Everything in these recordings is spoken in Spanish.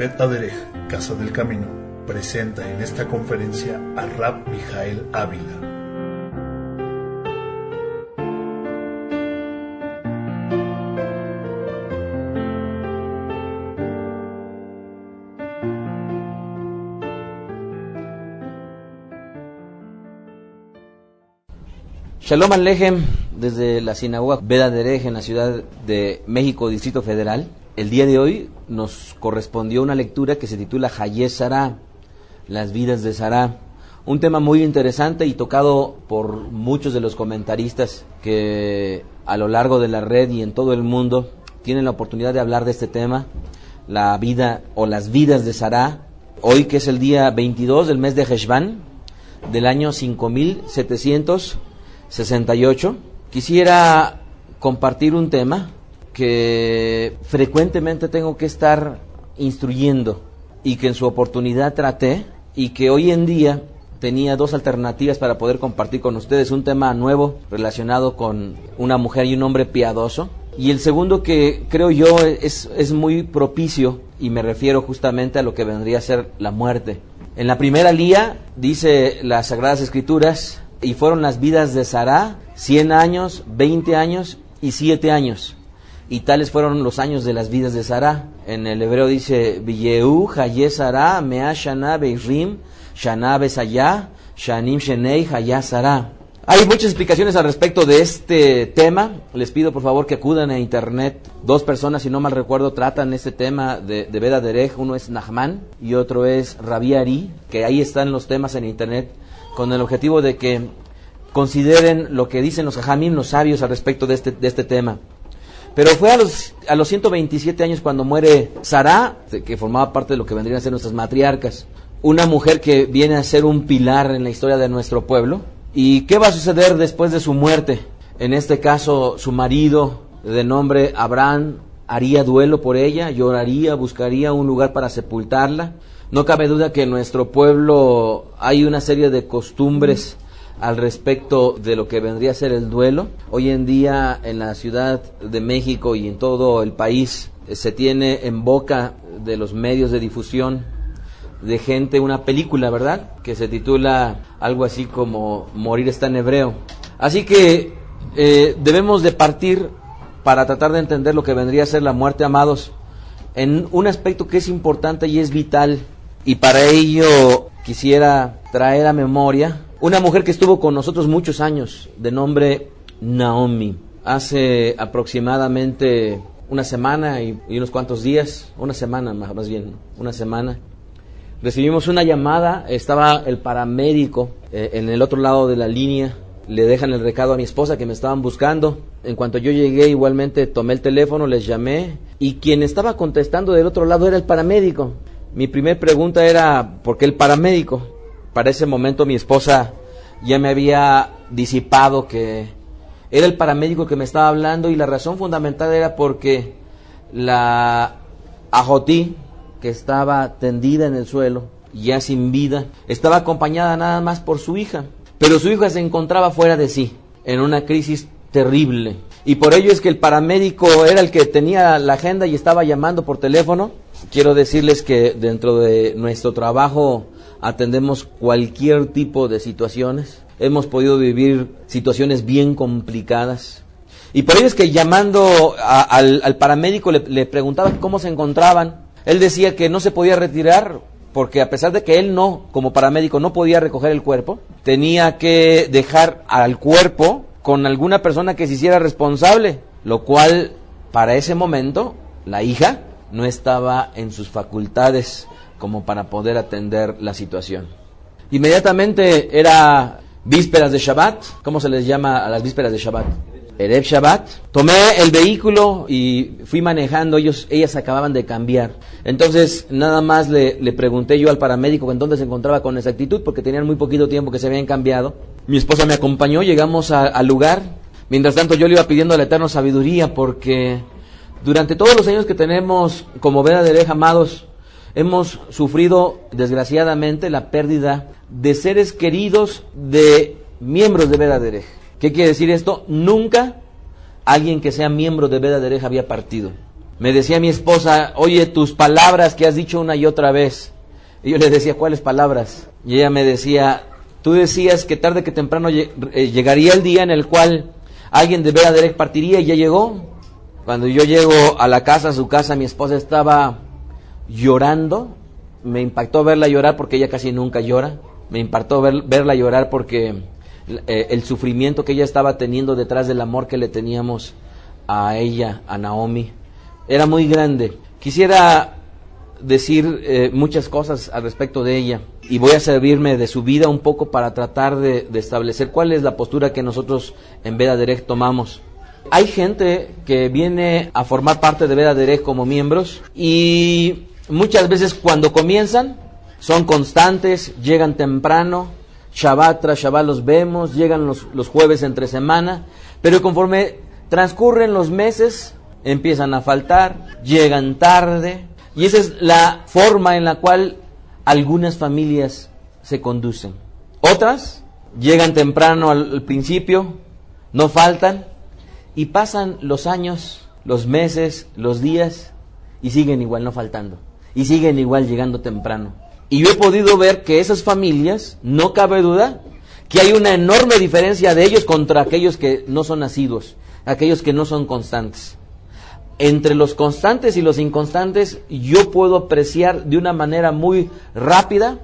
Bet Aderech, Casa del Camino, presenta en esta conferencia a Rab Mijael Ávila. Shalom Alejem, desde la sinagoga Bet Aderech en la Ciudad de México, Distrito Federal. El día de hoy nos correspondió una lectura que se titula Hayé Sará, las vidas de Sará. Un tema muy interesante y tocado por muchos de los comentaristas que a lo largo de la red y en todo el mundo tienen la oportunidad de hablar de este tema, la vida o las vidas de Sará. Hoy, que es el día 22 del mes de Heshvan, del año 5768, quisiera compartir un tema que frecuentemente tengo que estar instruyendo y que en su oportunidad traté y que hoy en día tenía dos alternativas para poder compartir con ustedes. Un tema nuevo relacionado con una mujer y un hombre piadoso, y el segundo que creo yo es muy propicio y me refiero justamente a lo que vendría a ser la muerte. En la primera lía dice las Sagradas Escrituras: y fueron las vidas de Sará 100 años, 20 años y 7 años. Y tales fueron los años de las vidas de Sará. En el hebreo dice: Villeu, Hayé Sará, Mea Shana Beirrim, Shana Besayá, Shanim Shenei, Hayá Sará. Hay muchas explicaciones al respecto de este tema. Les pido por favor que acudan a internet. Dos personas, si no mal recuerdo, tratan este tema de Bet Aderech. Uno es Nachman y otro es Rabbi Ari, que ahí están los temas en internet, con el objetivo de que consideren lo que dicen los Jajamim, los sabios, al respecto de este tema. Pero fue a los 127 años cuando muere Sará, que formaba parte de lo que vendrían a ser nuestras matriarcas, una mujer que viene a ser un pilar en la historia de nuestro pueblo. ¿Y qué va a suceder después de su muerte? En este caso, su marido, de nombre Abraham, haría duelo por ella, lloraría, buscaría un lugar para sepultarla. No cabe duda que en nuestro pueblo hay una serie de costumbres al respecto de lo que vendría a ser el duelo. Hoy en día en la Ciudad de México y en todo el país se tiene en boca de los medios de difusión de gente una película, ¿verdad?, que se titula algo así como Morir está en hebreo. Así que debemos de partir para tratar de entender lo que vendría a ser la muerte, amados, en un aspecto que es importante y es vital. Y para ello quisiera traer a memoria una mujer que estuvo con nosotros muchos años, de nombre Naomi. Hace aproximadamente una semana y unos cuantos días, una semana, recibimos una llamada. Estaba el paramédico en el otro lado de la línea. Le dejan el recado a mi esposa que me estaban buscando. En cuanto yo llegué, igualmente tomé el teléfono, les llamé, y quien estaba contestando del otro lado era el paramédico. Mi primer pregunta era: ¿por qué el paramédico? Para ese momento mi esposa ya me había disipado que era el paramédico que me estaba hablando, y la razón fundamental era porque la ajotí, que estaba tendida en el suelo, ya sin vida, estaba acompañada nada más por su hija, pero su hija se encontraba fuera de sí, en una crisis terrible, y por ello es que el paramédico era el que tenía la agenda y estaba llamando por teléfono. Quiero decirles que dentro de nuestro trabajo atendemos cualquier tipo de situaciones. Hemos podido vivir situaciones bien complicadas, y por ello es que llamando al paramédico le preguntaba cómo se encontraban. Él decía que no se podía retirar porque, a pesar de que él como paramédico no podía recoger el cuerpo, tenía que dejar al cuerpo con alguna persona que se hiciera responsable, lo cual para ese momento la hija no estaba en sus facultades como para poder atender la situación. Inmediatamente era vísperas de Shabbat. ¿Cómo se les llama a las vísperas de Shabbat? Erev Shabbat. Tomé el vehículo y fui manejando. Ellas acababan de cambiar. Entonces nada más le pregunté yo al paramédico en dónde se encontraba con exactitud, porque tenían muy poquito tiempo que se habían cambiado. Mi esposa me acompañó, llegamos al lugar. Mientras tanto yo le iba pidiendo al Eterno sabiduría, porque durante todos los años que tenemos como Bet Aderech, amados, hemos sufrido desgraciadamente la pérdida de seres queridos, de miembros de Bet Aderech. ¿Qué quiere decir esto? Nunca alguien que sea miembro de Bet Aderech había partido. me decía mi esposa, oye, tus palabras que has dicho una y otra vez. Y yo le decía, ¿cuáles palabras? Y ella me decía, tú decías que tarde que temprano llegaría el día en el cual alguien de Beth Derek partiría, y ya llegó. Cuando yo llego a la casa, a su casa, mi esposa estaba llorando. Me impactó verla llorar porque ella casi nunca llora. Me impactó verla llorar porque el sufrimiento que ella estaba teniendo detrás del amor que le teníamos a ella, a Naomi, era muy grande. Quisiera decir muchas cosas al respecto de ella, y voy a servirme de su vida un poco para tratar de establecer cuál es la postura que nosotros en Beth Derek tomamos. Hay gente que viene a formar parte de Beth Derek como miembros, y muchas veces cuando comienzan son constantes, llegan temprano, Shabbat tras Shabbat los vemos, llegan los jueves entre semana, pero conforme transcurren los meses empiezan a faltar, llegan tarde, y esa es la forma en la cual algunas familias se conducen. Otras llegan temprano al principio, no faltan, y pasan los años, los meses, los días, y siguen igual no faltando, y siguen igual llegando temprano. Y yo he podido ver que esas familias, no cabe duda, que hay una enorme diferencia de ellos contra aquellos que no son asiduos, aquellos que no son constantes. Entre los constantes y los inconstantes, yo puedo apreciar de una manera muy rápida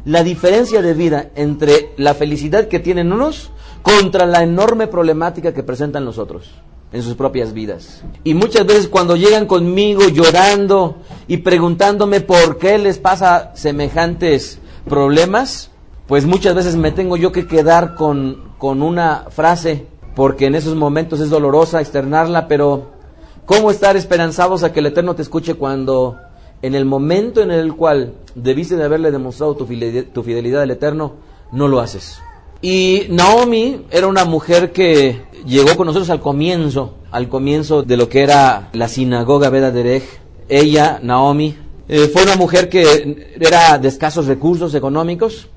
la diferencia de vida entre la felicidad que tienen unos contra la enorme problemática que presentan los otros en sus propias vidas. Y muchas veces cuando llegan conmigo llorando y preguntándome por qué les pasa semejantes problemas, pues muchas veces me tengo yo que quedar con una frase, porque en esos momentos es dolorosa externarla, pero ¿cómo estar esperanzados a que el Eterno te escuche cuando en el momento en el cual debiste de haberle demostrado tu fidelidad al Eterno, no lo haces? Y Naomi era una mujer que llegó con nosotros al comienzo de lo que era la sinagoga Beth Derek. Ella, Naomi, fue una mujer que era de escasos recursos económicos.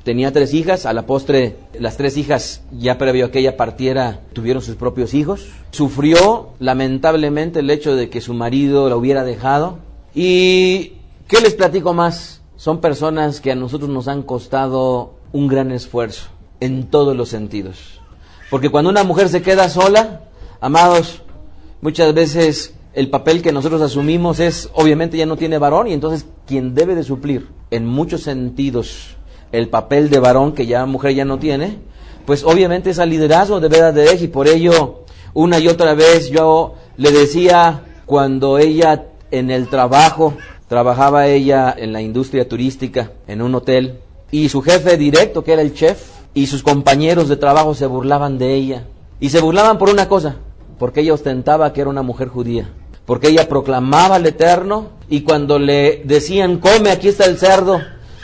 Tenía 3 hijas, a la postre las 3 hijas, ya previo a que ella partiera, tuvieron sus propios hijos. Sufrió lamentablemente el hecho de que su marido la hubiera dejado. ¿Y qué les platico más? Son personas que a nosotros nos han costado un gran esfuerzo en todos los sentidos. Porque cuando una mujer se queda sola, amados, muchas veces el papel que nosotros asumimos es, obviamente ya no tiene varón, y entonces quien debe de suplir en muchos sentidos el papel de varón que ya mujer ya no tiene, pues obviamente es al liderazgo de Beth Derek. Y por ello una y otra vez yo le decía, cuando ella en el trabajaba ella en la industria turística en un hotel, y su jefe directo, que era el chef, y sus compañeros de trabajo se burlaban de ella, y se burlaban por una cosa, porque ella ostentaba que era una mujer judía, porque ella proclamaba al Eterno, y cuando le decían come, aquí está el cerdo,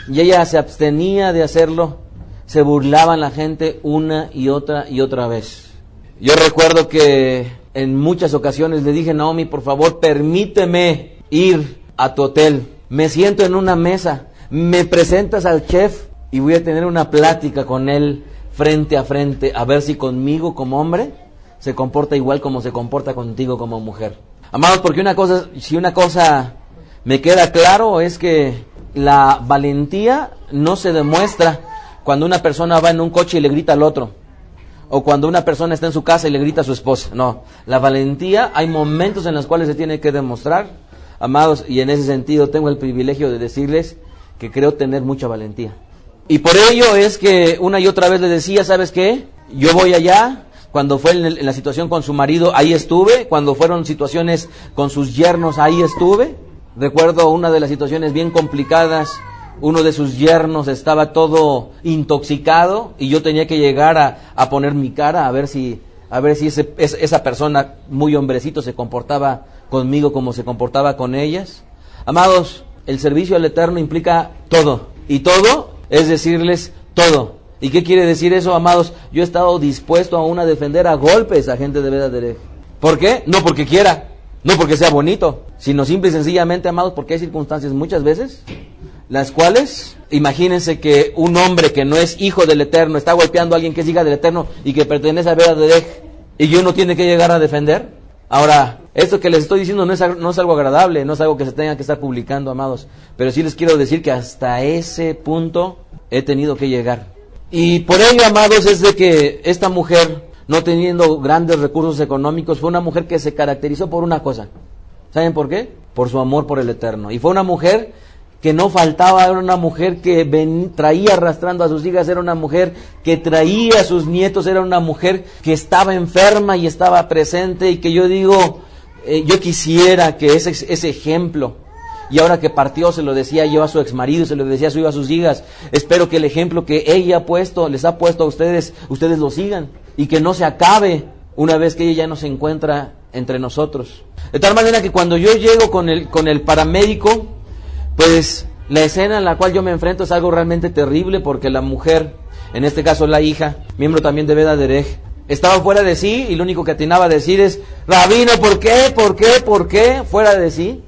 y ella se abstenía de hacerlo, se burlaban la gente una y otra vez. Yo recuerdo que en muchas ocasiones le dije, Naomi, por favor, permíteme ir a tu hotel, me siento en una mesa, me presentas al chef y voy a tener una plática con él frente a frente, a ver si conmigo como hombre se comporta igual como se comporta contigo como mujer. Amados, porque si una cosa me queda claro es que la valentía no se demuestra cuando una persona va en un coche y le grita al otro, o cuando una persona está en su casa y le grita a su esposa. No, la valentía hay momentos en los cuales se tiene que demostrar, amados, y en ese sentido tengo el privilegio de decirles que creo tener mucha valentía. Y por ello es que una y otra vez le decía, ¿sabes qué? Yo voy allá. Cuando fue en la situación con su marido, ahí estuve. Cuando fueron situaciones con sus yernos, ahí estuve. Recuerdo una de las situaciones bien complicadas. Uno de sus yernos estaba todo intoxicado y yo tenía que llegar a poner mi cara a ver si esa persona muy hombrecito se comportaba conmigo como se comportaba con ellas. Amados, el servicio al Eterno implica todo, y todo es decirles todo. ¿Y qué quiere decir eso, amados? Yo he estado dispuesto aún a defender a golpes a gente de Beth Derek. ¿Por qué? No porque quiera, no porque sea bonito, sino simple y sencillamente, amados, porque hay circunstancias muchas veces las cuales, imagínense que un hombre que no es hijo del Eterno está golpeando a alguien que es hija del Eterno y que pertenece a Beth Derek, y uno tiene que llegar a defender. Ahora, Esto que les estoy diciendo no es algo agradable, no es algo que se tenga que estar publicando, amados. Pero sí les quiero decir que hasta ese punto he tenido que llegar. Y por ello, amados, es de que esta mujer, no teniendo grandes recursos económicos, fue una mujer que se caracterizó por una cosa. ¿Saben por qué? Por su amor por el Eterno. Y fue una mujer que no faltaba, era una mujer que traía arrastrando a sus hijas, era una mujer que traía a sus nietos, era una mujer que estaba enferma y estaba presente, y que yo digo, yo quisiera que ese ejemplo, y ahora que partió se lo decía yo a su exmarido, se lo decía yo a sus hijas, espero que el ejemplo que ella les ha puesto a ustedes lo sigan, y que no se acabe una vez que ella ya no se encuentra entre nosotros. De tal manera que cuando yo llego con el paramédico, pues la escena en la cual yo me enfrento es algo realmente terrible, porque la mujer, en este caso la hija, miembro también de Beda Derech, estaba fuera de sí, y lo único que atinaba a decir es, Rabino, ¿por qué? Fuera de sí.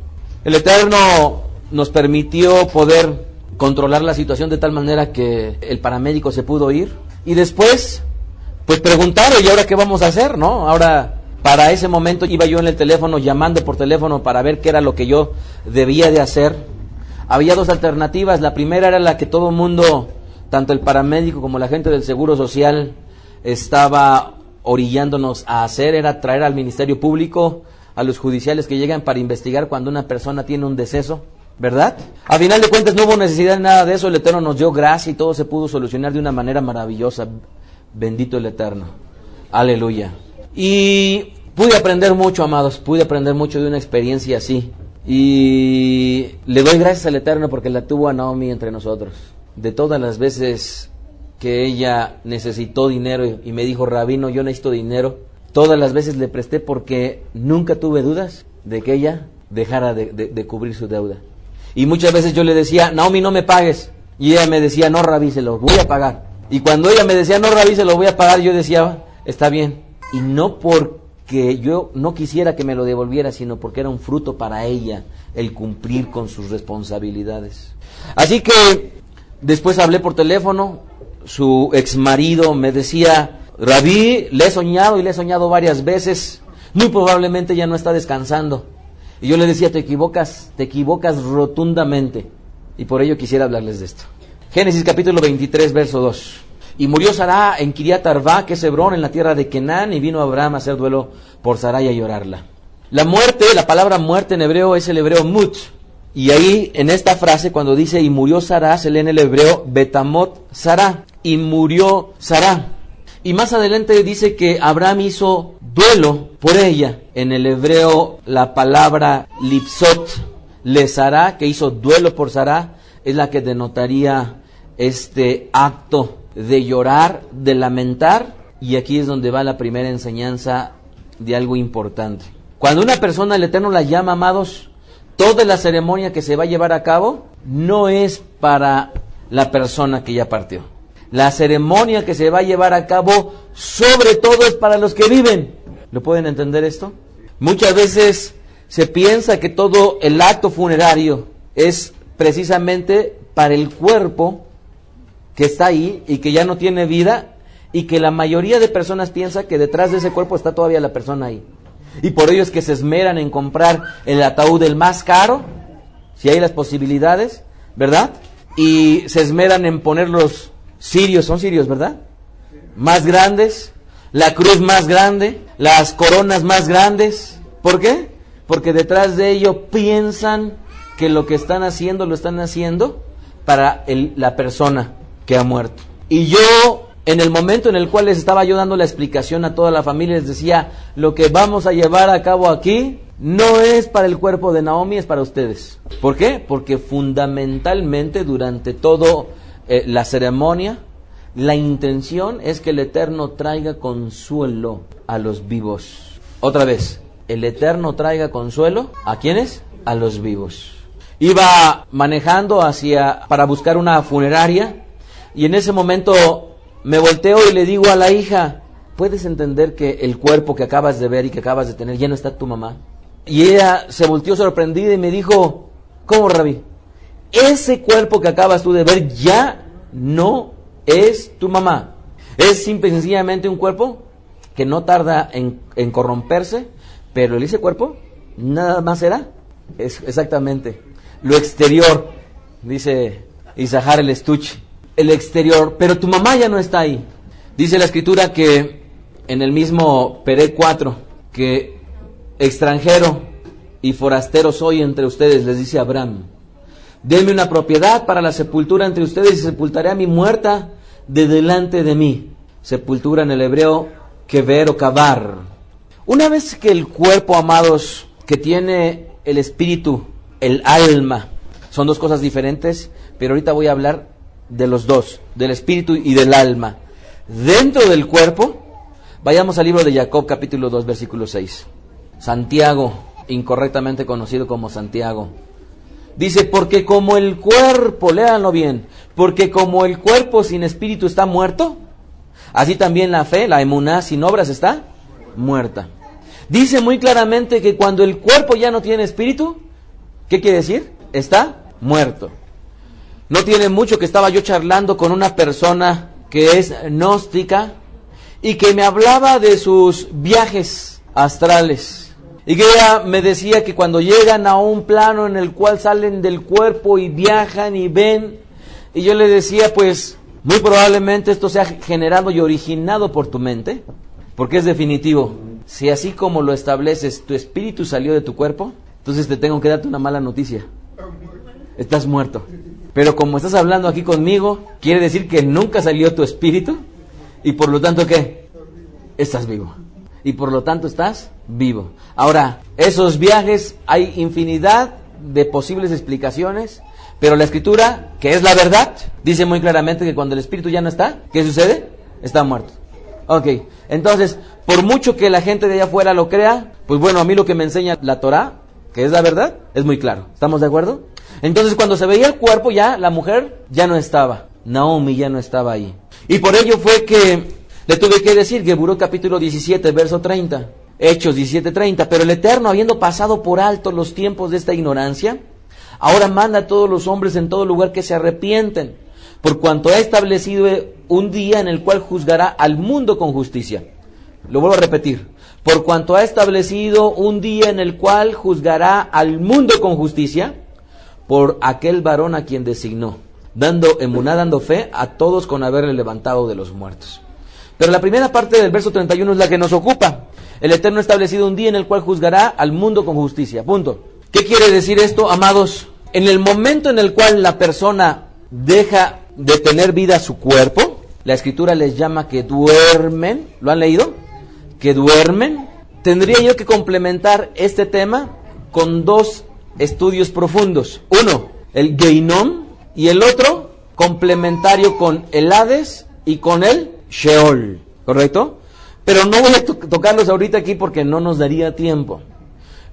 El Eterno nos permitió poder controlar la situación de tal manera que el paramédico se pudo ir, y después, pues preguntaron, ¿y ahora qué vamos a hacer, no? Ahora, para ese momento iba yo en el teléfono, llamando por teléfono para ver qué era lo que yo debía de hacer. Había dos alternativas. La primera era la que todo el mundo, tanto el paramédico como la gente del Seguro Social, estaba orillándonos a hacer, era traer al Ministerio Público, a los judiciales que llegan para investigar cuando una persona tiene un deceso, ¿verdad? A final de cuentas no hubo necesidad de nada de eso, el Eterno nos dio gracia y todo se pudo solucionar de una manera maravillosa. Bendito el Eterno. Aleluya. Y pude aprender mucho, amados, pude aprender mucho de una experiencia así. Y le doy gracias al Eterno porque la tuvo a Naomi entre nosotros. De todas las veces que ella necesitó dinero y me dijo, Rabino, yo necesito dinero, todas las veces le presté, porque nunca tuve dudas de que ella dejara de cubrir su deuda. Y muchas veces yo le decía, Naomi, no me pagues, y ella me decía, no, Rabí, se lo voy a pagar. Y cuando ella me decía, no, Rabí, se lo voy a pagar, yo decía, está bien. Y no porque yo no quisiera que me lo devolviera, sino porque era un fruto para ella el cumplir con sus responsabilidades. Así que después hablé por teléfono, su exmarido me decía, Rabí, le he soñado y le he soñado varias veces, muy probablemente ya no está descansando. Y yo le decía, te equivocas rotundamente. Y por ello quisiera hablarles de esto. Génesis capítulo 23, verso 2. Y murió Sará en Kiriat Arba, que es Hebrón, en la tierra de Kenán, y vino Abraham a hacer duelo por Sará y a llorarla. La muerte, la palabra muerte en hebreo es el hebreo mut. Y ahí, en esta frase, cuando dice, y murió Sará, se lee en el hebreo betamot Sará, y murió Sará. Y más adelante dice que Abraham hizo duelo por ella. En el hebreo, la palabra lipsot, le Sará, que hizo duelo por Sará, es la que denotaría este acto de llorar, de lamentar. Y aquí es donde va la primera enseñanza de algo importante. Cuando una persona, el Eterno la llama, amados, toda la ceremonia que se va a llevar a cabo no es para la persona que ya partió. La ceremonia que se va a llevar a cabo sobre todo es para los que viven. ¿Lo pueden entender esto? Muchas veces se piensa que todo el acto funerario es precisamente para el cuerpo que está ahí y que ya no tiene vida, y que la mayoría de personas piensa que detrás de ese cuerpo está todavía la persona ahí. Y por ello es que se esmeran en comprar el ataúd el más caro, si hay las posibilidades, ¿verdad? Y se esmeran en poner los cirios, son cirios, ¿verdad? Más grandes, la cruz más grande, las coronas más grandes. ¿Por qué? Porque detrás de ello piensan que lo que están haciendo, lo están haciendo para la persona que ha muerto. Y yo, en el momento en el cual les estaba yo dando la explicación a toda la familia, les decía, lo que vamos a llevar a cabo aquí no es para el cuerpo de Naomi, es para ustedes. ¿Por qué? Porque fundamentalmente durante todo la ceremonia, la intención es que el Eterno traiga consuelo a los vivos. Otra vez, el Eterno traiga consuelo, ¿a quiénes? A los vivos. Iba manejando para buscar una funeraria, y en ese momento me volteo y le digo a la hija, ¿puedes entender que el cuerpo que acabas de ver y que acabas de tener ya no está tu mamá? Y ella se volteó sorprendida y me dijo, ¿cómo, Rabí? Ese cuerpo que acabas tú de ver ya no es tu mamá. Es simple y sencillamente un cuerpo que no tarda en corromperse, Pero ese cuerpo nada más será, es exactamente, lo exterior, dice Isahar el Estuche, el exterior, pero tu mamá ya no está ahí. Dice la escritura que en el mismo Perec 4, que extranjero y forastero soy entre ustedes, les dice Abraham. Denme una propiedad para la sepultura entre ustedes y sepultaré a mi muerta de delante de mí. Sepultura en el hebreo, kever o kavar. Una vez que el cuerpo, amados, que tiene el espíritu, el alma, son dos cosas diferentes, pero ahorita voy a hablar de los dos, del espíritu y del alma. Dentro del cuerpo, vayamos al libro de Jacob, capítulo 2, versículo 6. Santiago, incorrectamente conocido como Santiago, dice, porque como el cuerpo, léanlo bien, porque como el cuerpo sin espíritu está muerto, así también la fe, la emuná sin obras está muerta. Dice muy claramente que cuando el cuerpo ya no tiene espíritu, ¿qué quiere decir? Está muerto. No tiene mucho que estaba yo charlando con una persona que es gnóstica y que me hablaba de sus viajes astrales. Y que ella me decía que cuando llegan a un plano en el cual salen del cuerpo y viajan y ven, y yo le decía, pues, muy probablemente esto sea generado y originado por tu mente, porque es definitivo. Si así como lo estableces, tu espíritu salió de tu cuerpo, entonces te tengo que darte una mala noticia. Estás muerto. Pero como estás hablando aquí conmigo, quiere decir que nunca salió tu espíritu, y por lo tanto, ¿qué? Estás vivo. Y por lo tanto estás vivo. Ahora, esos viajes hay infinidad de posibles explicaciones, pero la escritura, que es la verdad, dice muy claramente que cuando el espíritu ya no está, ¿qué sucede? Está muerto. Ok, entonces, por mucho que la gente de allá afuera lo crea, pues bueno, a mí lo que me enseña la Torá, que es la verdad, es muy claro. ¿Estamos de acuerdo? Entonces, cuando se veía el cuerpo ya, la mujer ya no estaba. Naomi ya no estaba ahí. Y por ello fue que le tuve que decir, Geburot capítulo 17, verso 30, Hechos 17:30, pero el Eterno, habiendo pasado por alto los tiempos de esta ignorancia, ahora manda a todos los hombres en todo lugar que se arrepienten, por cuanto ha establecido un día en el cual juzgará al mundo con justicia. Lo vuelvo a repetir, por cuanto ha establecido un día en el cual juzgará al mundo con justicia, por aquel varón a quien designó, dando emuná, dando fe a todos con haberle levantado de los muertos. Pero la primera parte del verso 31 es la que nos ocupa. El Eterno ha establecido un día en el cual juzgará al mundo con justicia. Punto. ¿Qué quiere decir esto, amados? En el momento en el cual la persona deja de tener vida a su cuerpo, la escritura les llama que duermen. ¿Lo han leído? Que duermen. Tendría yo que complementar este tema con dos estudios profundos. Uno, el Geinom, y el otro, complementario con el Hades y con el Sheol, ¿correcto? Pero no voy a tocarlos ahorita aquí porque no nos daría tiempo.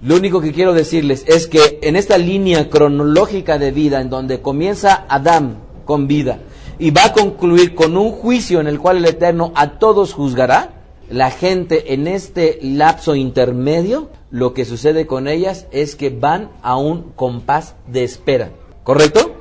Lo único que quiero decirles es que en esta línea cronológica de vida, en donde comienza Adán con vida y va a concluir con un juicio en el cual el Eterno a todos juzgará, la gente en este lapso intermedio, lo que sucede con ellas es que van a un compás de espera, ¿correcto?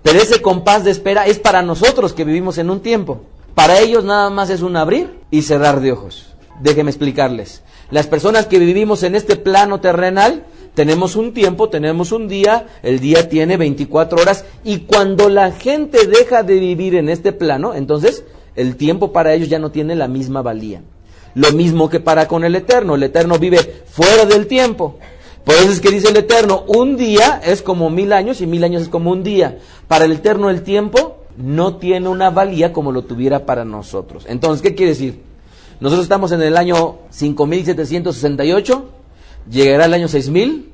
Pero ese compás de espera es para nosotros que vivimos en un tiempo. Para ellos nada más es un abrir y cerrar de ojos. Déjenme explicarles. Las personas que vivimos en este plano terrenal, tenemos un tiempo, tenemos un día, el día tiene 24 horas, y cuando la gente deja de vivir en este plano, entonces el tiempo para ellos ya no tiene la misma valía. Lo mismo que para con el Eterno vive fuera del tiempo. Por eso es que dice el Eterno, un día es como 1000 años y 1000 años es como un día. Para el Eterno el tiempo no tiene una valía como lo tuviera para nosotros. Entonces, ¿qué quiere decir? Nosotros estamos en el año 5768, llegará el año 6000,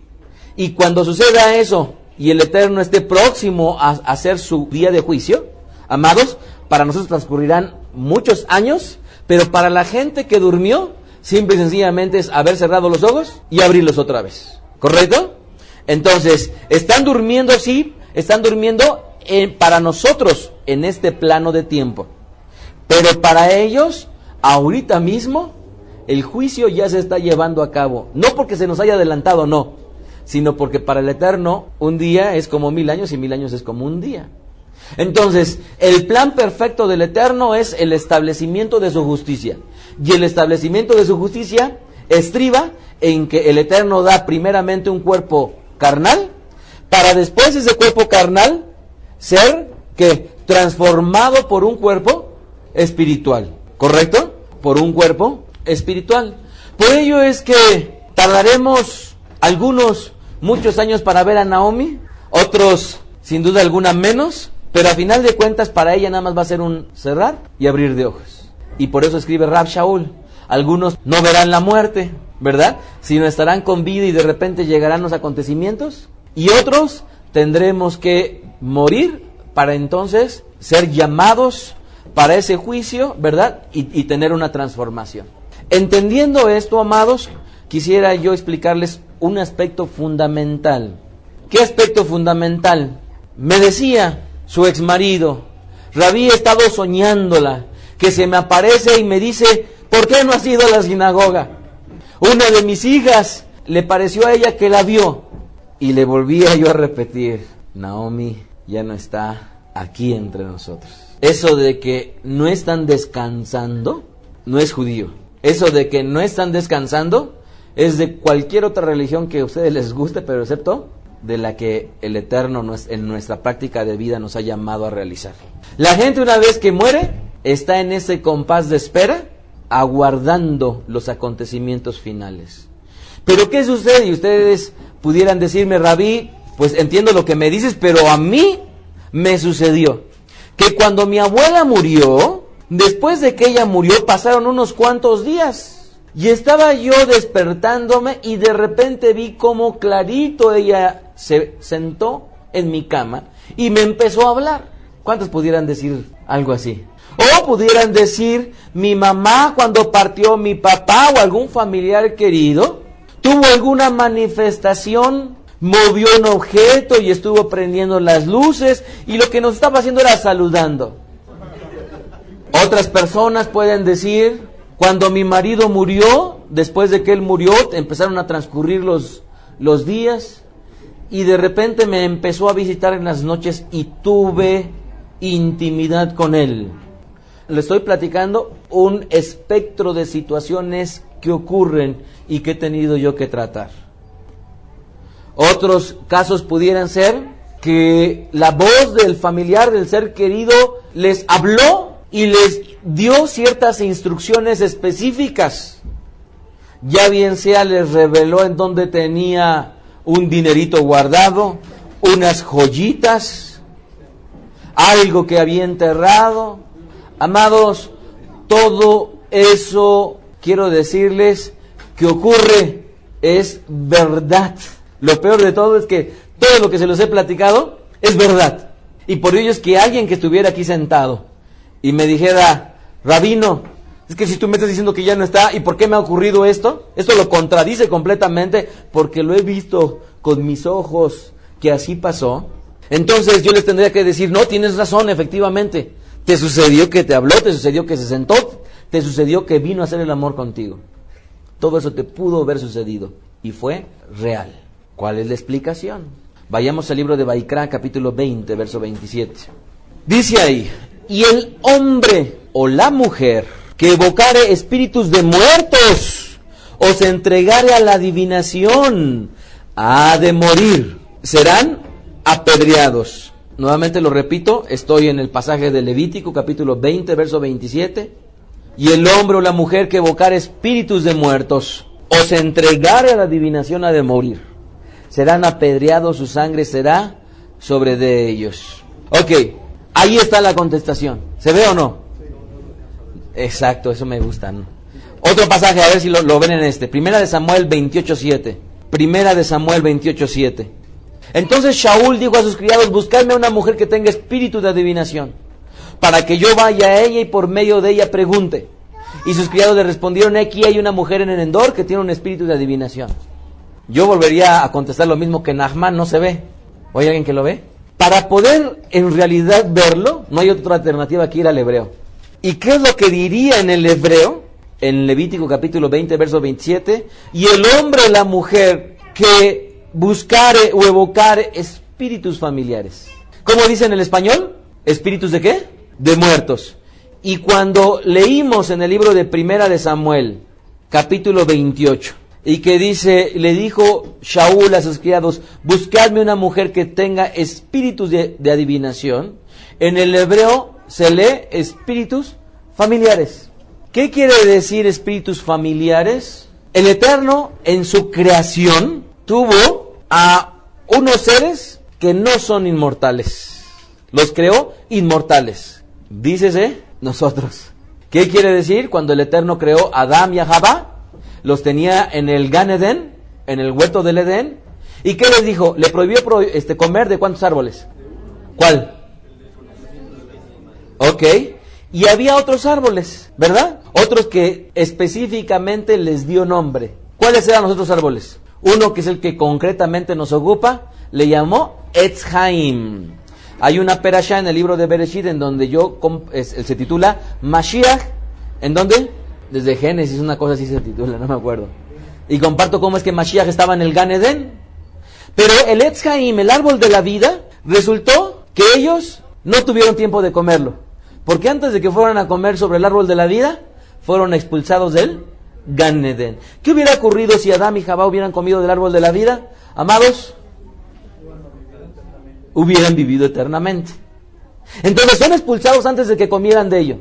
y cuando suceda eso, y el Eterno esté próximo a hacer su día de juicio, amados, para nosotros transcurrirán muchos años, pero para la gente que durmió, simple y sencillamente es haber cerrado los ojos y abrirlos otra vez. ¿Correcto? Entonces, están durmiendo, sí, están durmiendo para nosotros en este plano de tiempo. Pero para ellos, ahorita mismo, el juicio ya se está llevando a cabo. No porque se nos haya adelantado, no, sino porque para el Eterno un día es como 1000 años y 1000 años es como un día. Entonces, el plan perfecto del Eterno es el establecimiento de su justicia. Y el establecimiento de su justicia estriba en que el Eterno da primeramente un cuerpo carnal, para después ese cuerpo carnal ser, ¿qué? Transformado por un cuerpo espiritual, ¿correcto? Por un cuerpo espiritual. Por ello es que tardaremos muchos años para ver a Naomi, otros sin duda alguna menos, pero a final de cuentas para ella nada más va a ser un cerrar y abrir de ojos. Y por eso escribe Rab Shaul, algunos no verán la muerte, ¿verdad? Sino estarán con vida y de repente llegarán los acontecimientos, y otros tendremos que morir para entonces ser llamados para ese juicio, ¿verdad? Y tener una transformación. Entendiendo esto, amados, quisiera yo explicarles un aspecto fundamental. ¿Qué aspecto fundamental? Me decía su exmarido, Rabí, he estado soñándola, que se me aparece y me dice, ¿por qué no has ido a la sinagoga? Una de mis hijas le pareció a ella que la vio, y le volvía yo a repetir, Naomi ya no está aquí entre nosotros. Eso de que no están descansando no es judío. Eso de que no están descansando es de cualquier otra religión que a ustedes les guste, pero excepto de la que el Eterno en nuestra práctica de vida nos ha llamado a realizar. La gente, una vez que muere, está en ese compás de espera, aguardando los acontecimientos finales. Pero ¿qué sucede? Y ustedes pudieran decirme, Rabí, pues entiendo lo que me dices, pero a mí me sucedió que cuando mi abuela murió, después de que ella murió, pasaron unos cuantos días. Y estaba yo despertándome y de repente vi cómo clarito ella se sentó en mi cama y me empezó a hablar. ¿Cuántos pudieran decir algo así? O pudieran decir, mi mamá cuando partió mi papá o algún familiar querido, tuvo alguna manifestación, movió un objeto y estuvo prendiendo las luces y lo que nos estaba haciendo era saludando. Otras personas pueden decir, cuando mi marido murió, después de que él murió, empezaron a transcurrir los días y de repente me empezó a visitar en las noches y tuve intimidad con él. Le estoy platicando un espectro de situaciones que ocurren y que he tenido yo que tratar. Otros casos pudieran ser que la voz del familiar, del ser querido, les habló y les dio ciertas instrucciones específicas. Ya bien sea les reveló en dónde tenía un dinerito guardado, unas joyitas, algo que había enterrado. Amados, todo eso, quiero decirles, que ocurre es verdad. Lo peor de todo es que todo lo que se los he platicado es verdad. Y por ello es que alguien que estuviera aquí sentado y me dijera, Rabino, es que si tú me estás diciendo que ya no está, ¿y por qué me ha ocurrido esto? Esto lo contradice completamente, porque lo he visto con mis ojos que así pasó. Entonces yo les tendría que decir, no, tienes razón, efectivamente. Te sucedió que te habló, te sucedió que se sentó, te sucedió que vino a hacer el amor contigo. Todo eso te pudo haber sucedido y fue real. ¿Cuál es la explicación? Vayamos al libro de Vaikra, capítulo 20, verso 27. Dice ahí, y el hombre o la mujer que evocare espíritus de muertos o se entregare a la adivinación ha de morir, serán apedreados. Nuevamente lo repito, estoy en el pasaje de Levítico, capítulo 20, verso 27. Y el hombre o la mujer que evocare espíritus de muertos o se entregare a la adivinación ha de morir, serán apedreados, su sangre será sobre de ellos. Ok, ahí está la contestación. ¿Se ve o no? Exacto, eso me gusta, ¿no? Otro pasaje, a ver si lo ven en este. Primera de Samuel 28:7. Primera de Samuel 28:7. Entonces Shaul dijo a sus criados, buscadme una mujer que tenga espíritu de adivinación, para que yo vaya a ella y por medio de ella pregunte. Y sus criados le respondieron, aquí hay una mujer en Endor que tiene un espíritu de adivinación. Yo volvería a contestar lo mismo que Nahman, no se ve. ¿O hay alguien que lo ve? Para poder en realidad verlo, no hay otra alternativa que ir al hebreo. ¿Y qué es lo que diría en el hebreo? En Levítico capítulo 20, verso 27. Y el hombre o la mujer que buscare o evocare espíritus familiares. ¿Cómo dice en el español? ¿Espíritus de qué? De muertos. Y cuando leímos en el libro de Primera de Samuel capítulo 28. Y que dice, le dijo Shaul a sus criados, buscadme una mujer que tenga espíritus de adivinación. En el hebreo se lee espíritus familiares. ¿Qué quiere decir espíritus familiares? El Eterno en su creación tuvo a unos seres que no son inmortales. Los creó inmortales. Dícese nosotros. ¿Qué quiere decir? Cuando el Eterno creó a Adán y a Jabá, los tenía en el Gan Edén, en el huerto del Edén. ¿Y qué les dijo? Le prohibió comer de ¿cuántos árboles? ¿Cuál? Ok. Y había otros árboles, ¿verdad? Otros que específicamente les dio nombre. ¿Cuáles eran los otros árboles? Uno que es el que concretamente nos ocupa, le llamó Etz Haim. Hay una perashá en el libro de Bereshit en donde se titula Mashiach. ¿En dónde? Desde Génesis, una cosa así se titula, no me acuerdo. Y comparto cómo es que Mashiach estaba en el Gan Edén. Pero el Etz Haim, el árbol de la vida, resultó que ellos no tuvieron tiempo de comerlo. Porque antes de que fueran a comer sobre el árbol de la vida, fueron expulsados del Gan Edén. ¿Qué hubiera ocurrido si Adán y Jabá hubieran comido del árbol de la vida? Amados, hubieran vivido eternamente. Entonces son expulsados antes de que comieran de ello.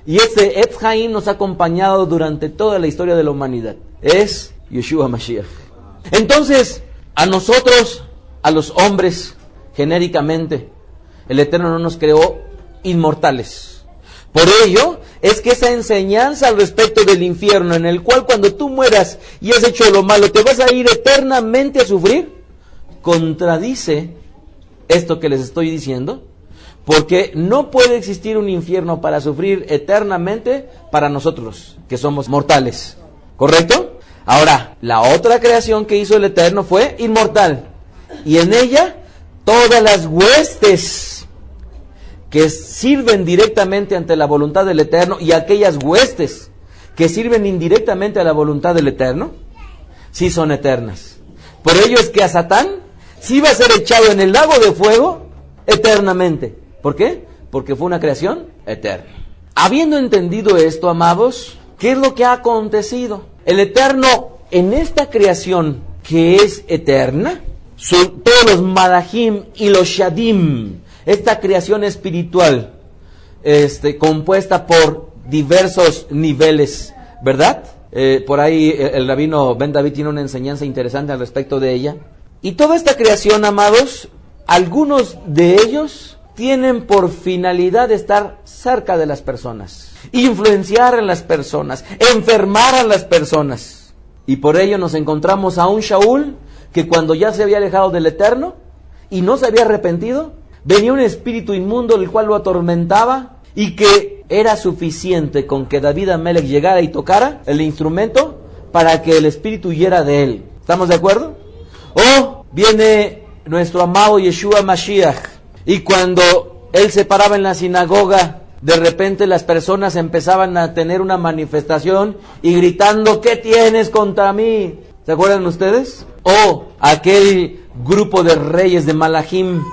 Y este Etz Haim nos ha acompañado durante toda la historia de la humanidad. Es Yeshua Mashiach. Entonces, a nosotros, a los hombres, genéricamente, el Eterno no nos creó inmortales. Por ello, es que esa enseñanza al respecto del infierno, en el cual cuando tú mueras y has hecho lo malo, te vas a ir eternamente a sufrir, contradice esto que les estoy diciendo. Porque no puede existir un infierno para sufrir eternamente para nosotros, que somos mortales. ¿Correcto? Ahora, la otra creación que hizo el Eterno fue inmortal. Y en ella, todas las huestes que sirven directamente ante la voluntad del Eterno y aquellas huestes que sirven indirectamente a la voluntad del Eterno, sí son eternas. Por ello es que a Satán sí va a ser echado en el lago de fuego eternamente. ¿Por qué? Porque fue una creación eterna. Habiendo entendido esto, amados, ¿qué es lo que ha acontecido? El Eterno, en esta creación que es eterna, son todos los malachim y los shadim, esta creación espiritual, compuesta por diversos niveles, ¿verdad? Por ahí el rabino Ben David tiene una enseñanza interesante al respecto de ella. Y toda esta creación, amados, algunos de ellos tienen por finalidad estar cerca de las personas, influenciar a las personas, enfermar a las personas. Y por ello nos encontramos a un Shaul que cuando ya se había alejado del Eterno y no se había arrepentido, venía un espíritu inmundo el cual lo atormentaba y que era suficiente con que David Amelech llegara y tocara el instrumento para que el espíritu huyera de él. ¿Estamos de acuerdo? O viene nuestro amado Yeshua Mashiach y cuando él se paraba en la sinagoga, de repente las personas empezaban a tener una manifestación y gritando, ¿qué tienes contra mí? ¿Se acuerdan ustedes? O aquel grupo de reyes de Malachim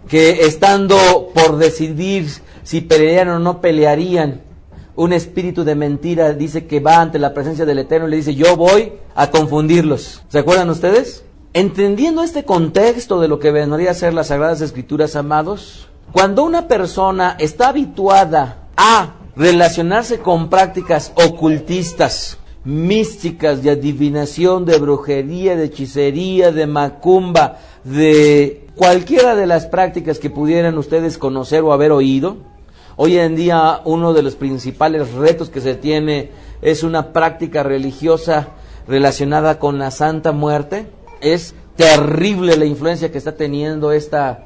que estando por decidir si pelearían o no pelearían, un espíritu de mentira dice que va ante la presencia del Eterno y le dice, yo voy a confundirlos. ¿Se acuerdan ustedes? Entendiendo este contexto de lo que vendría a ser las Sagradas Escrituras, amados, cuando una persona está habituada a relacionarse con prácticas ocultistas, místicas, de adivinación, de brujería, de hechicería, de macumba, de cualquiera de las prácticas que pudieran ustedes conocer o haber oído, hoy en día uno de los principales retos que se tiene es una práctica religiosa relacionada con la Santa Muerte. Es terrible la influencia que está teniendo esta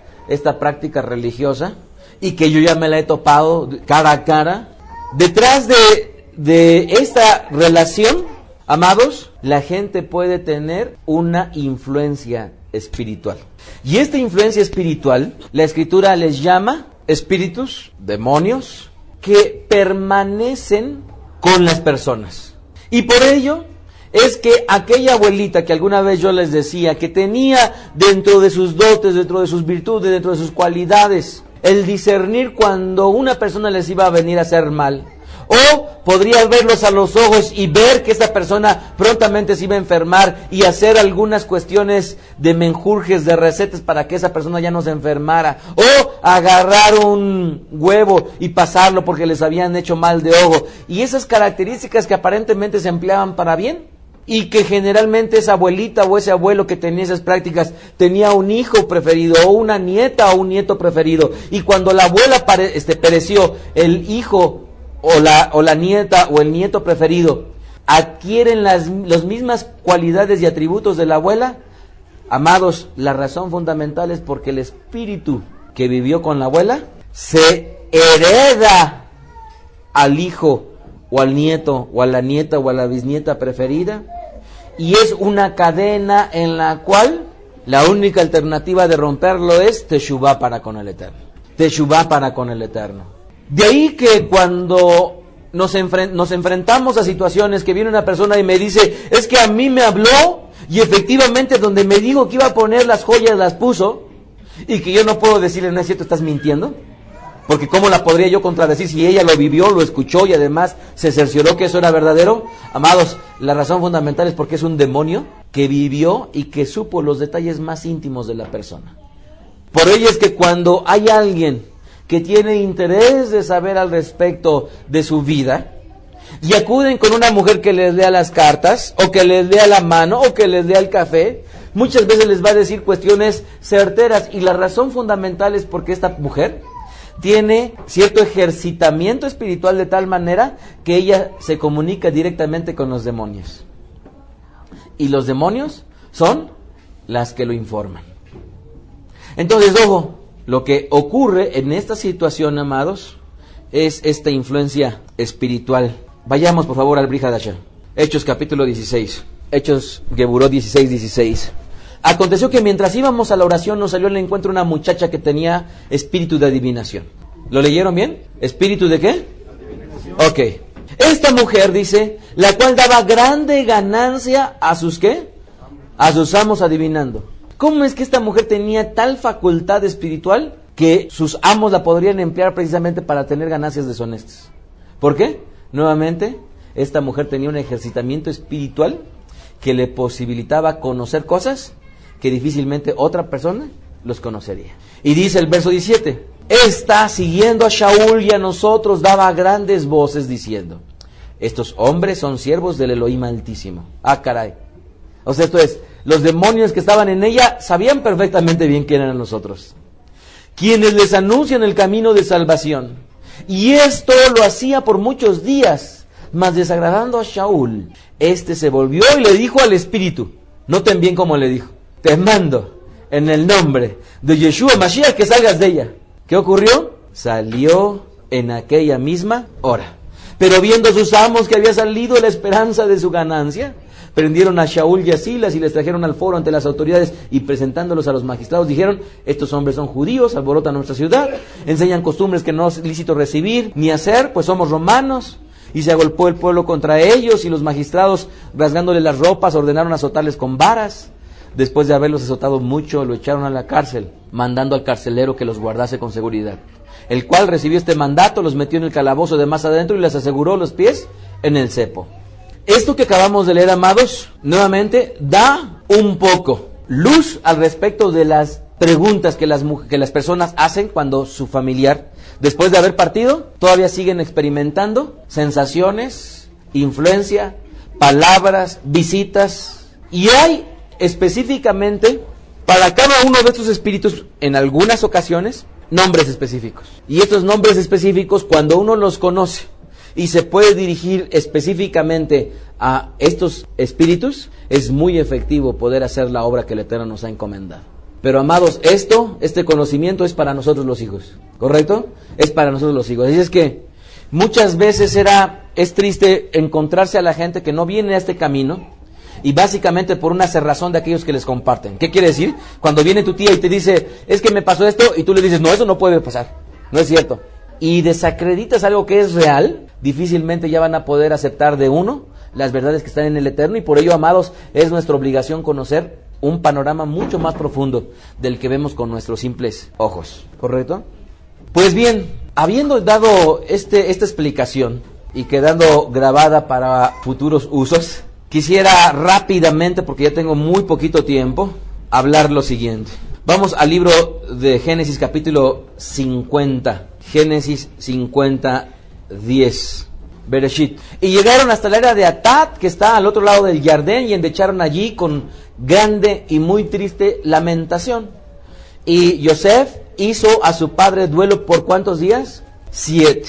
práctica religiosa y que yo ya me la he topado cara a cara. Detrás de esta relación, amados, la gente puede tener una influencia espiritual. Y esta influencia espiritual, la Escritura les llama espíritus, demonios, que permanecen con las personas. Y por ello es que aquella abuelita que alguna vez yo les decía que tenía dentro de sus dotes, dentro de sus virtudes, dentro de sus cualidades, el discernir cuando una persona les iba a venir a hacer mal O podría verlos a los ojos y ver que esta persona prontamente se iba a enfermar y hacer algunas cuestiones de menjurjes, de recetas para que esa persona ya no se enfermara. O agarrar un huevo y pasarlo porque les habían hecho mal de ojo. Y esas características que aparentemente se empleaban para bien. Y que generalmente esa abuelita o ese abuelo que tenía esas prácticas tenía un hijo preferido o una nieta o un nieto preferido. Y cuando la abuela pereció, el hijo o la nieta o el nieto preferido adquieren las mismas cualidades y atributos de la abuela. Amados, la razón fundamental es porque el espíritu que vivió con la abuela se hereda al hijo o al nieto o a la nieta o a la bisnieta preferida, y es una cadena en la cual la única alternativa de romperlo es teshuvá para con el Eterno. Teshuvá para con el Eterno. De ahí que cuando nos enfrentamos a situaciones que viene una persona y me dice, es que a mí me habló y efectivamente donde me dijo que iba a poner las joyas las puso, y que yo no puedo decirle, no es cierto, estás mintiendo. Porque ¿cómo la podría yo contradecir si ella lo vivió, lo escuchó y además se cercioró que eso era verdadero? Amados, la razón fundamental es porque es un demonio que vivió y que supo los detalles más íntimos de la persona. Por ello es que cuando hay alguien que tiene interés de saber al respecto de su vida y acuden con una mujer que les lea las cartas o que les lea la mano o que les lea el café, muchas veces les va a decir cuestiones certeras, y la razón fundamental es porque esta mujer tiene cierto ejercitamiento espiritual de tal manera que ella se comunica directamente con los demonios. Y los demonios son las que lo informan. Entonces, ojo, lo que ocurre en esta situación, amados, es esta influencia espiritual. Vayamos, por favor, al Brit Hadashah. Hechos capítulo 16. Hechos Geburot 16. Aconteció que mientras íbamos a la oración nos salió al encuentro una muchacha que tenía espíritu de adivinación. ¿Lo leyeron bien? ¿Espíritu de qué? Ok. Esta mujer dice, la cual daba grande ganancia a sus ¿qué? A sus amos adivinando. ¿Cómo es que esta mujer tenía tal facultad espiritual que sus amos la podrían emplear precisamente para tener ganancias deshonestas? ¿Por qué? Nuevamente, esta mujer tenía un ejercitamiento espiritual que le posibilitaba conocer cosas que difícilmente otra persona los conocería. Y dice el verso 17, esta, siguiendo a Shaul y a nosotros, daba grandes voces diciendo, estos hombres son siervos del Elohim Altísimo. Ah, caray. O sea, esto es, los demonios que estaban en ella sabían perfectamente bien quién eran nosotros, quienes les anuncian el camino de salvación. Y esto lo hacía por muchos días, mas desagradando a Shaul, este se volvió y le dijo al espíritu, noten bien cómo le dijo, te mando en el nombre de Yeshua Mashiach que salgas de ella. ¿Qué ocurrió? Salió en aquella misma hora. Pero viendo sus amos que había salido la esperanza de su ganancia, prendieron a Shaul y a Silas y les trajeron al foro ante las autoridades, y presentándolos a los magistrados dijeron, estos hombres son judíos, alborotan nuestra ciudad, enseñan costumbres que no es lícito recibir ni hacer, pues somos romanos. Y se agolpó el pueblo contra ellos, y los magistrados, rasgándoles las ropas, ordenaron azotarles con varas. Después de haberlos azotado mucho, lo echaron a la cárcel, mandando al carcelero que los guardase con seguridad. El cual recibió este mandato, los metió en el calabozo de más adentro y les aseguró los pies en el cepo. Esto que acabamos de leer, amados, nuevamente da un poco luz al respecto de las preguntas que las personas hacen cuando su familiar, después de haber partido, todavía siguen experimentando sensaciones, influencia, palabras, visitas. Y hay específicamente para cada uno de estos espíritus, en algunas ocasiones, nombres específicos. Y estos nombres específicos, cuando uno los conoce y se puede dirigir específicamente a estos espíritus, es muy efectivo poder hacer la obra que el Eterno nos ha encomendado. Pero, amados, este conocimiento es para nosotros los hijos, ¿correcto? Es para nosotros los hijos. Así es que muchas veces es triste encontrarse a la gente que no viene a este camino, y básicamente por una cerrazón de aquellos que les comparten. ¿Qué quiere decir? Cuando viene tu tía y te dice, es que me pasó esto, y tú le dices, no, eso no puede pasar, no es cierto, y desacreditas algo que es real, difícilmente ya van a poder aceptar de uno las verdades que están en el Eterno. Y por ello, amados, es nuestra obligación conocer un panorama mucho más profundo del que vemos con nuestros simples ojos, ¿correcto? Pues bien, habiendo dado esta explicación, y quedando grabada para futuros usos, quisiera rápidamente, porque ya tengo muy poquito tiempo, hablar lo siguiente. Vamos al libro de Génesis capítulo 50. Génesis 50, 10. Bereshit. Y llegaron hasta la era de Atad, que está al otro lado del Jardín, y endecharon allí con grande y muy triste lamentación. Y Yosef hizo a su padre duelo por ¿cuántos días? 7.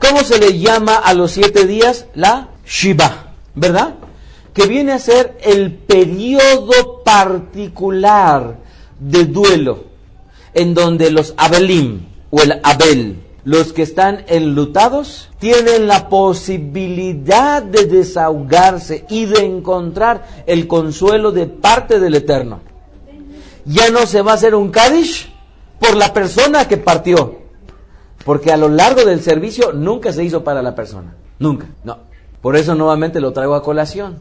¿Cómo se le llama a los 7 días? La Shiva, ¿verdad? Que viene a ser el periodo particular de duelo, en donde los Abelim, o el Abel, los que están enlutados, tienen la posibilidad de desahogarse y de encontrar el consuelo de parte del Eterno. Ya no se va a hacer un Kadish por la persona que partió, porque a lo largo del servicio nunca se hizo para la persona, nunca, no. Por eso nuevamente lo traigo a colación.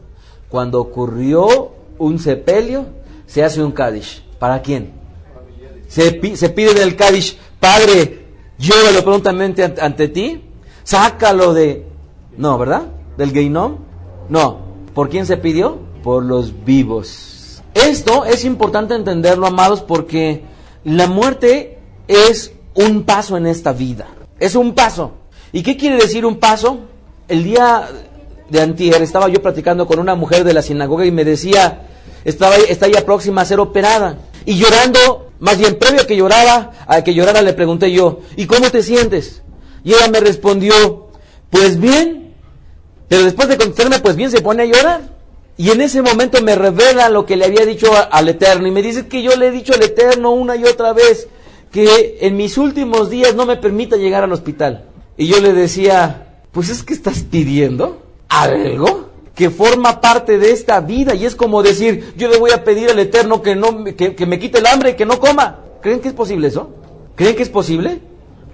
Cuando ocurrió un sepelio, se hace un Kadish. ¿Para quién? Se pide del Kadish: Padre, llévalo prontamente ante ti, sácalo de... No, ¿verdad? ¿Del Geinom? No. ¿Por quién se pidió? Por los vivos. Esto es importante entenderlo, amados, porque la muerte es un paso en esta vida. Es un paso. ¿Y qué quiere decir un paso? El día de antier estaba yo platicando con una mujer de la sinagoga y me decía, está ya próxima a ser operada. Y llorando, más bien previo a que llorara, le pregunté yo, ¿y cómo te sientes? Y ella me respondió, pues bien. Pero después de contestarme, pues bien, se pone a llorar. Y en ese momento me revela lo que le había dicho al Eterno. Y me dice que yo le he dicho al Eterno una y otra vez que en mis últimos días no me permita llegar al hospital. Y yo le decía, pues es que estás pidiendo algo que forma parte de esta vida. Y es como decir, yo le voy a pedir al Eterno que me quite el hambre y que no coma. ¿Creen que es posible eso? ¿Creen que es posible?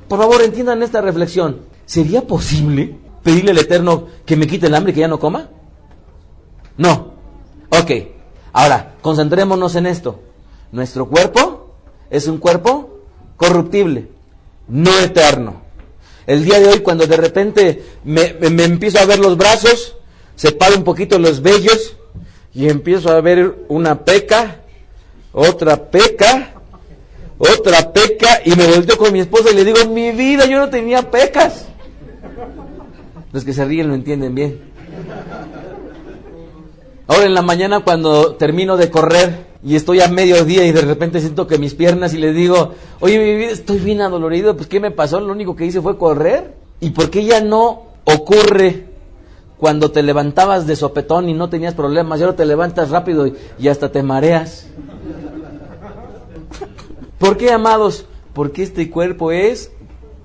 Por favor, entiendan esta reflexión. ¿Sería posible pedirle al Eterno que me quite el hambre y que ya no coma? No. Ok. Ahora, concentrémonos en esto. Nuestro cuerpo es un cuerpo corruptible, no eterno. El día de hoy, cuando de repente me empiezo a ver los brazos, separo un poquito los vellos y empiezo a ver una peca, otra peca, y me volteo con mi esposa y le digo, en mi vida yo no tenía pecas. Los que se ríen lo entienden bien. Ahora en la mañana, cuando termino de correr y estoy a mediodía y de repente siento que mis piernas, y le digo, oye, mi vida, estoy bien adolorido, pues ¿qué me pasó? Lo único que hice fue correr. ¿Y por qué ya no ocurre cuando te levantabas de sopetón y no tenías problemas? Y ahora te levantas rápido y hasta te mareas. ¿Por qué, amados? Porque este cuerpo es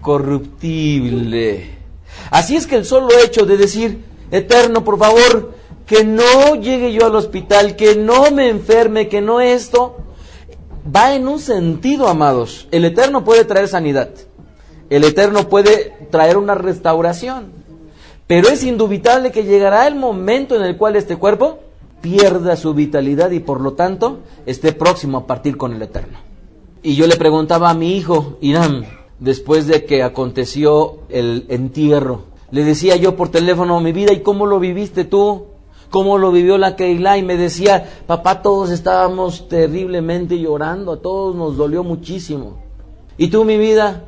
corruptible. Así es que el solo hecho de decir, Eterno, por favor, que no llegue yo al hospital, que no me enferme, que no esto, va en un sentido, amados. El Eterno puede traer sanidad, el Eterno puede traer una restauración, pero es indubitable que llegará el momento en el cual este cuerpo pierda su vitalidad y por lo tanto esté próximo a partir con el Eterno. Y yo le preguntaba a mi hijo, Irán, después de que aconteció el entierro, le decía yo por teléfono, mi vida, ¿y cómo lo viviste tú? ¿Cómo lo vivió la Keilah? Y me decía, papá, todos estábamos terriblemente llorando, a todos nos dolió muchísimo. ¿Y tú, mi vida?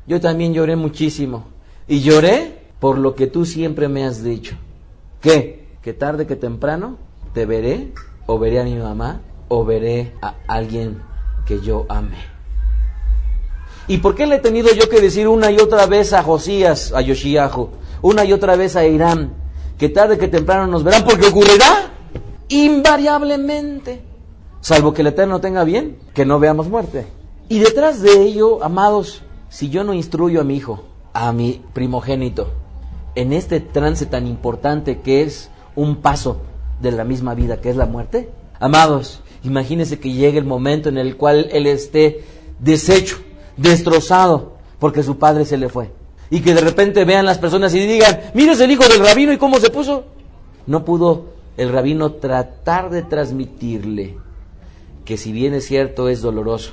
Yo también lloré muchísimo. Y lloré por lo que tú siempre me has dicho. ¿Qué? Que tarde que temprano te veré, o veré a mi mamá, o veré a alguien que yo ame. ¿Y por qué le he tenido yo que decir una y otra vez a Josías, a Yoshiahu, una y otra vez a Irán, que tarde que temprano nos verán? Porque ocurrirá invariablemente, salvo que el Eterno tenga bien, que no veamos muerte. Y detrás de ello, amados, si yo no instruyo a mi hijo, a mi primogénito, en este trance tan importante que es un paso de la misma vida, que es la muerte, amados, imagínense que llegue el momento en el cual él esté deshecho, destrozado, porque su padre se le fue. Y que de repente vean las personas y digan, mira, es el hijo del rabino, ¿y cómo se puso? No pudo el rabino tratar de transmitirle que si bien es cierto es doloroso,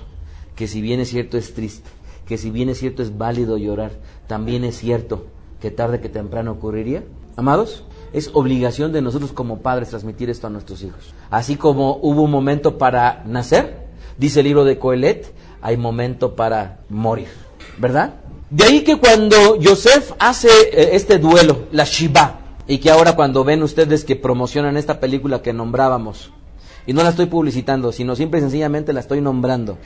que si bien es cierto es triste, que si bien es cierto es válido llorar, también es cierto que tarde que temprano ocurriría. Amados, es obligación de nosotros como padres transmitir esto a nuestros hijos. Así como hubo un momento para nacer, dice el libro de Coelet, hay momento para morir, ¿verdad? De ahí que cuando Yosef hace este duelo, la Shiva, y que ahora cuando ven ustedes que promocionan esta película que nombrábamos, y no la estoy publicitando, sino simple y sencillamente la estoy nombrando,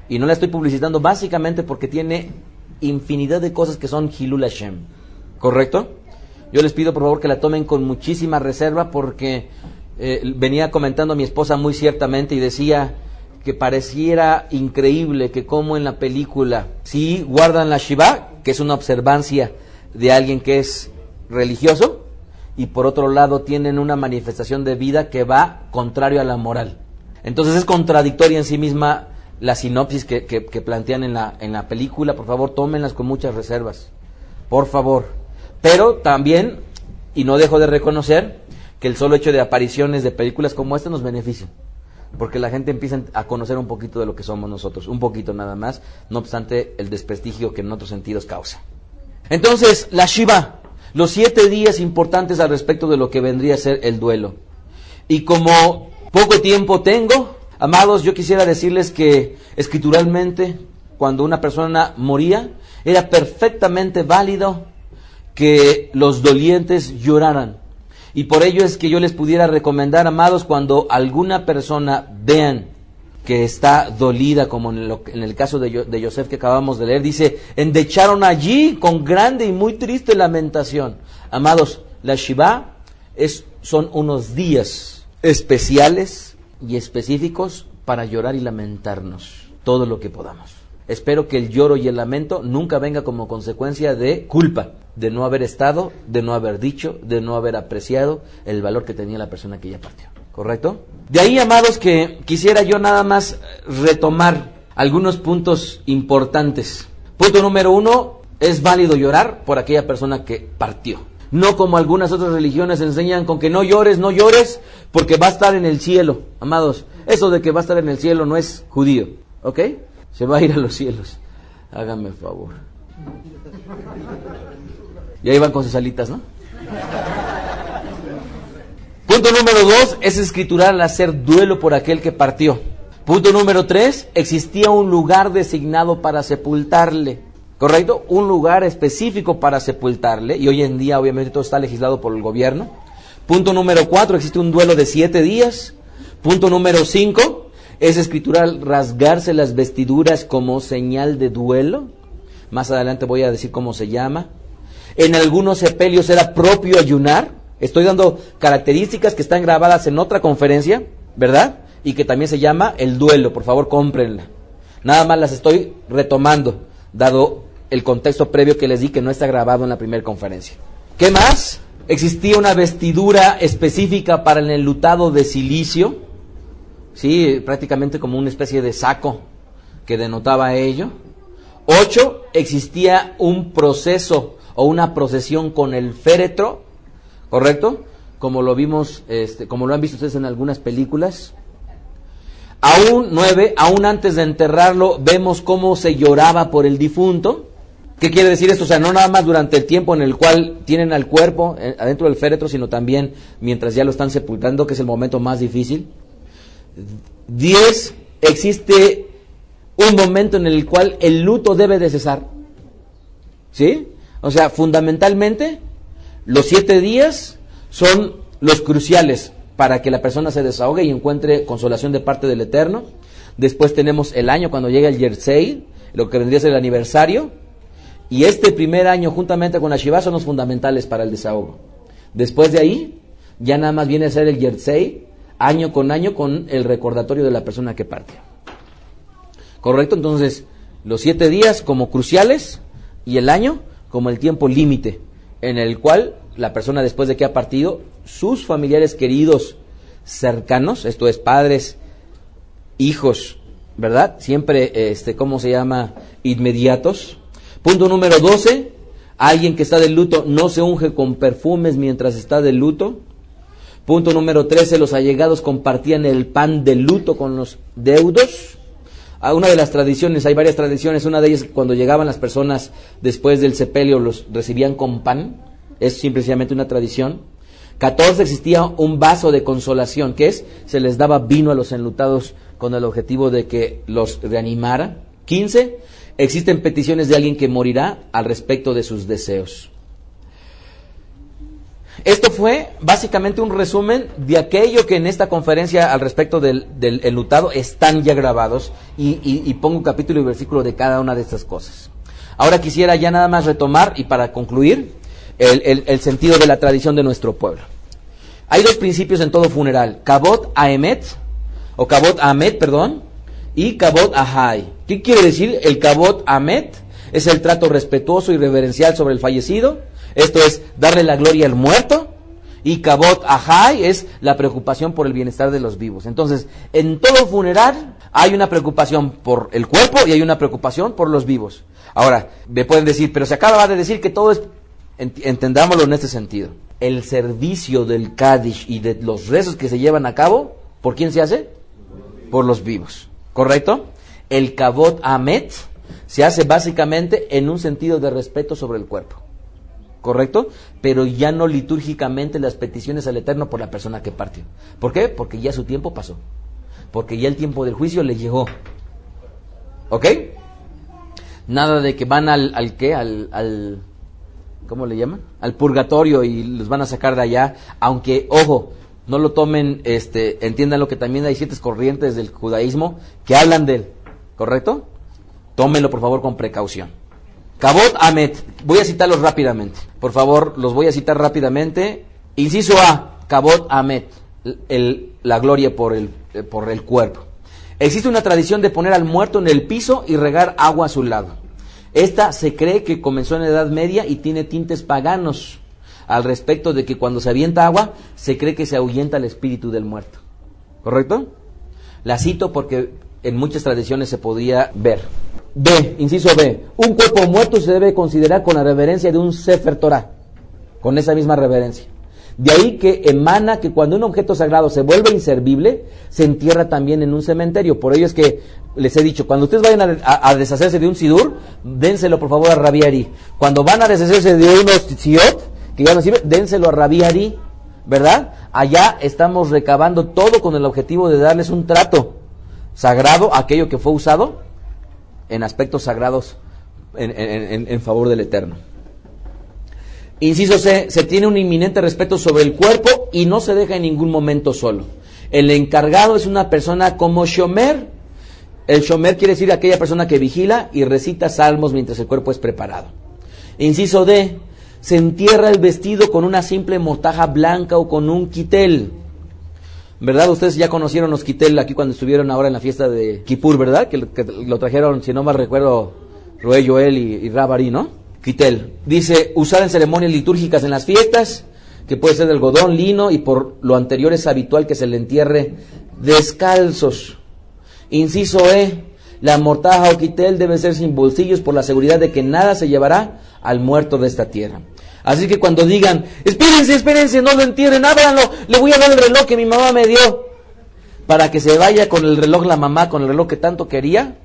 y no la estoy publicitando básicamente porque tiene infinidad de cosas que son Hilul Hashem, ¿correcto? Yo les pido por favor que la tomen con muchísima reserva porque venía comentando a mi esposa muy ciertamente y decía que pareciera increíble que como en la película sí guardan la Shiva, que es una observancia de alguien que es religioso, y por otro lado tienen una manifestación de vida que va contrario a la moral. Entonces es contradictoria en sí misma la sinopsis que plantean en la película. Por favor, tómenlas con muchas reservas, por favor. Pero también, y no dejo de reconocer, que el solo hecho de apariciones de películas como esta nos beneficia, porque la gente empieza a conocer un poquito de lo que somos nosotros, un poquito nada más, no obstante el desprestigio que en otros sentidos causa. Entonces, la Shiva, los 7 días importantes al respecto de lo que vendría a ser el duelo. Y como poco tiempo tengo, amados, yo quisiera decirles que escrituralmente, cuando una persona moría, era perfectamente válido que los dolientes lloraran. Y por ello es que yo les pudiera recomendar, amados, cuando alguna persona vean que está dolida, como en el caso de Yosef que acabamos de leer, dice, endecharon allí con grande y muy triste lamentación. Amados, la Shiva son unos días especiales y específicos para llorar y lamentarnos todo lo que podamos. Espero que el lloro y el lamento nunca venga como consecuencia de culpa, de no haber estado, de no haber dicho, de no haber apreciado el valor que tenía la persona que ya partió. ¿Correcto? De ahí, amados, que quisiera yo nada más retomar algunos puntos importantes. Punto número 1, es válido llorar por aquella persona que partió. No como algunas otras religiones enseñan con que no llores, porque va a estar en el cielo. Amados, eso de que va a estar en el cielo no es judío, ¿ok? Se va a ir a los cielos. Háganme el favor. Y ahí van con sus alitas, ¿no? Punto número 2, es escritural hacer duelo por aquel que partió. Punto número 3, existía un lugar designado para sepultarle, ¿correcto? Un lugar específico para sepultarle, y hoy en día obviamente todo está legislado por el gobierno. Punto número 4, existe un duelo de 7 días. Punto número 5, es escritural rasgarse las vestiduras como señal de duelo. Más adelante voy a decir cómo se llama. En algunos sepelios era propio ayunar. Estoy dando características que están grabadas en otra conferencia, ¿verdad? Y que también se llama el duelo. Por favor, cómprenla. Nada más las estoy retomando, dado el contexto previo que les di que no está grabado en la primera conferencia. ¿Qué más? Existía una vestidura específica para el enlutado de silicio, sí, prácticamente como una especie de saco que denotaba ello. 8, existía un proceso o una procesión con el féretro, ¿correcto? Como lo vimos, como lo han visto ustedes en algunas películas. Aún 9, aún antes de enterrarlo, vemos cómo se lloraba por el difunto. ¿Qué quiere decir esto? O sea, no nada más durante el tiempo en el cual tienen al cuerpo adentro del féretro, sino también mientras ya lo están sepultando, que es el momento más difícil. 10, existe un momento en el cual el luto debe de cesar. ¿Sí? O sea, fundamentalmente, los 7 días son los cruciales para que la persona se desahogue y encuentre consolación de parte del Eterno. Después tenemos el año cuando llega el Yersei, lo que vendría a ser el aniversario. Y este primer año, juntamente con la Shiva, son los fundamentales para el desahogo. Después de ahí, ya nada más viene a ser el Yersei, año con el recordatorio de la persona que partió. ¿Correcto? Entonces, los 7 días como cruciales y el año como el tiempo límite en el cual la persona, después de que ha partido, sus familiares queridos cercanos, esto es padres, hijos, ¿verdad? Siempre, ¿cómo se llama? Inmediatos. Punto número 12, alguien que está de luto no se unge con perfumes mientras está de luto. Punto número 13, los allegados compartían el pan de luto con los deudos. a una de las tradiciones, hay varias tradiciones, una de ellas cuando llegaban las personas después del sepelio los recibían con pan, es simplemente una tradición. 14, existía un vaso de consolación, que es, se les daba vino a los enlutados con el objetivo de que los reanimara. 15, existen peticiones de alguien que morirá al respecto de sus deseos. Esto fue básicamente un resumen de aquello que en esta conferencia al respecto del enlutado están ya grabados y pongo un capítulo y versículo de cada una de estas cosas. Ahora quisiera ya nada más retomar y para concluir el sentido de la tradición de nuestro pueblo. Hay dos principios en todo funeral, Kavod Haemet, o Kavod Hamet, perdón, y Kavod Ahai. ¿Qué quiere decir el Kavod Hamet? Es el trato respetuoso y reverencial sobre el fallecido. Esto es darle la gloria al muerto, y Kavod Ahai es la preocupación por el bienestar de los vivos. Entonces, en todo funeral hay una preocupación por el cuerpo y hay una preocupación por los vivos. Ahora, me pueden decir, pero se acaba de decir que todo es, entendámoslo en este sentido. El servicio del Kadish y de los rezos que se llevan a cabo, ¿por quién se hace? Por los vivos, ¿correcto? El Kavod Hamet se hace básicamente en un sentido de respeto sobre el cuerpo. ¿Correcto? Pero ya no litúrgicamente las peticiones al Eterno por la persona que partió. ¿Por qué? Porque ya su tiempo pasó. Porque ya el tiempo del juicio le llegó. ¿Ok? Nada de que van al ¿cómo le llaman? Al purgatorio y los van a sacar de allá. Aunque, ojo, no lo tomen, entiendan lo que también hay ciertas corrientes del judaísmo que hablan de él. ¿Correcto? Tómenlo por favor con precaución. Kavod Hamet, voy a citarlos rápidamente. Por favor, los voy a citar rápidamente. Inciso A, Kavod Hamet, la gloria por el cuerpo. Existe una tradición de poner al muerto en el piso y regar agua a su lado. Esta se cree que comenzó en la Edad Media y tiene tintes paganos al respecto de que cuando se avienta agua, se cree que se ahuyenta el espíritu del muerto. ¿Correcto? La cito porque en muchas tradiciones se podía ver. B, inciso B, un cuerpo muerto se debe considerar con la reverencia de un Sefer Torah, con esa misma reverencia. De ahí que emana que cuando un objeto sagrado se vuelve inservible, se entierra también en un cementerio. Por ello es que les he dicho, cuando ustedes vayan a deshacerse de un sidur, dénselo por favor a Rabbi Ari. Cuando van a deshacerse de unos tziot, que ya no sirven, dénselo a Rabbi Ari, ¿verdad? Allá estamos recabando todo con el objetivo de darles un trato sagrado a aquello que fue usado en aspectos sagrados en favor del Eterno. Inciso C, se tiene un inminente respeto sobre el cuerpo y no se deja en ningún momento solo. El encargado es una persona como shomer. El shomer quiere decir aquella persona que vigila y recita salmos mientras el cuerpo es preparado. Inciso D, se entierra el vestido con una simple mortaja blanca o con un quitel. ¿Verdad? Ustedes ya conocieron los quitel aquí cuando estuvieron ahora en la fiesta de Kippur, ¿verdad? Que lo trajeron, si no mal recuerdo, Roé Joel y Rabari, ¿no? Quitel. Dice, usar en ceremonias litúrgicas en las fiestas, que puede ser de algodón, lino, y por lo anterior es habitual que se le entierre descalzos. Inciso E, la mortaja o quitel debe ser sin bolsillos por la seguridad de que nada se llevará al muerto de esta tierra. Así que cuando digan, espérense, no lo entierren, ábranlo, le voy a dar el reloj que mi mamá me dio, para que se vaya con el reloj la mamá, con el reloj que tanto quería.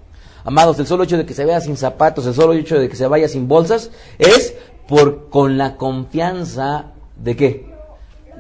Amados, el solo hecho de que se vea sin zapatos, el solo hecho de que se vaya sin bolsas, es con la confianza de ¿qué?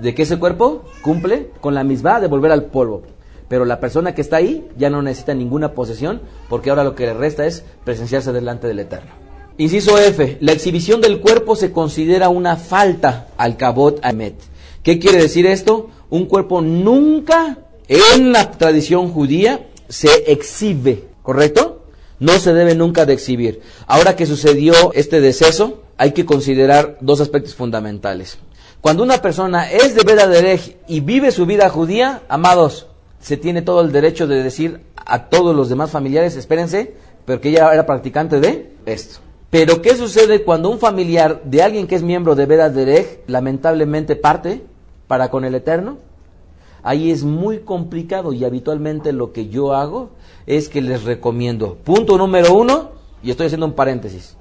De que ese cuerpo cumple con la misma de volver al polvo. Pero la persona que está ahí ya no necesita ninguna posesión, porque ahora lo que le resta es presenciarse delante del Eterno. Inciso F, la exhibición del cuerpo se considera una falta al Kavod Hamet. ¿Qué quiere decir esto? Un cuerpo nunca, en la tradición judía, se exhibe, ¿correcto? No se debe nunca de exhibir. Ahora que sucedió este deceso, hay que considerar dos aspectos fundamentales. Cuando una persona es de Beda Derech y vive su vida judía, amados, se tiene todo el derecho de decir a todos los demás familiares, espérense, pero que ella era practicante de esto. Pero ¿qué sucede cuando un familiar de alguien que es miembro de Beda Derech lamentablemente parte para con el Eterno? Ahí es muy complicado y habitualmente lo que yo hago es que les recomiendo, punto número 1, y estoy haciendo un paréntesis,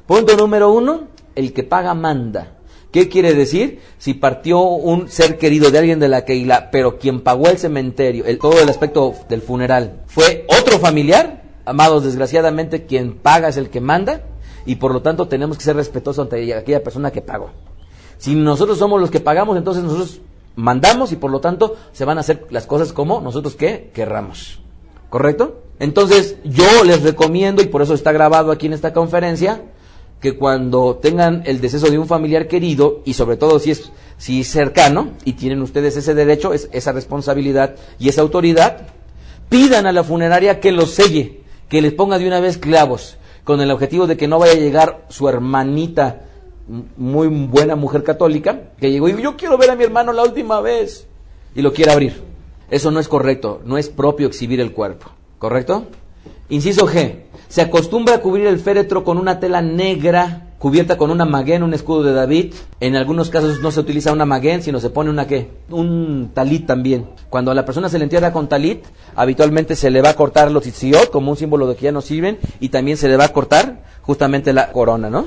punto número 1, el que paga manda. ¿Qué quiere decir? Si partió un ser querido de alguien de la Keilah, pero quien pagó el cementerio, todo el aspecto del funeral, fue otro familiar, Amados, desgraciadamente quien paga es el que manda, y por lo tanto tenemos que ser respetuosos ante aquella persona que pagó. Si nosotros somos los que pagamos, entonces nosotros mandamos y por lo tanto se van a hacer las cosas como nosotros querramos. ¿Correcto? Entonces yo les recomiendo, y por eso está grabado aquí en esta conferencia, que cuando tengan el deceso de un familiar querido, y sobre todo si es cercano, y tienen ustedes ese derecho, esa responsabilidad y esa autoridad, pidan a la funeraria que los selle, que les ponga de una vez clavos, con el objetivo de que no vaya a llegar su hermanita, muy buena mujer católica, que llegó y dijo, yo quiero ver a mi hermano la última vez, y lo quiere abrir. Eso no es correcto, no es propio exhibir el cuerpo, ¿correcto? Inciso G, se acostumbra a cubrir el féretro con una tela negra, cubierta con una magén, un escudo de David. En algunos casos no se utiliza una magén, sino se pone un talit también. Cuando a la persona se le entierra con talit, habitualmente se le va a cortar los tzitzit, como un símbolo de que ya no sirven, y también se le va a cortar justamente la corona, ¿no?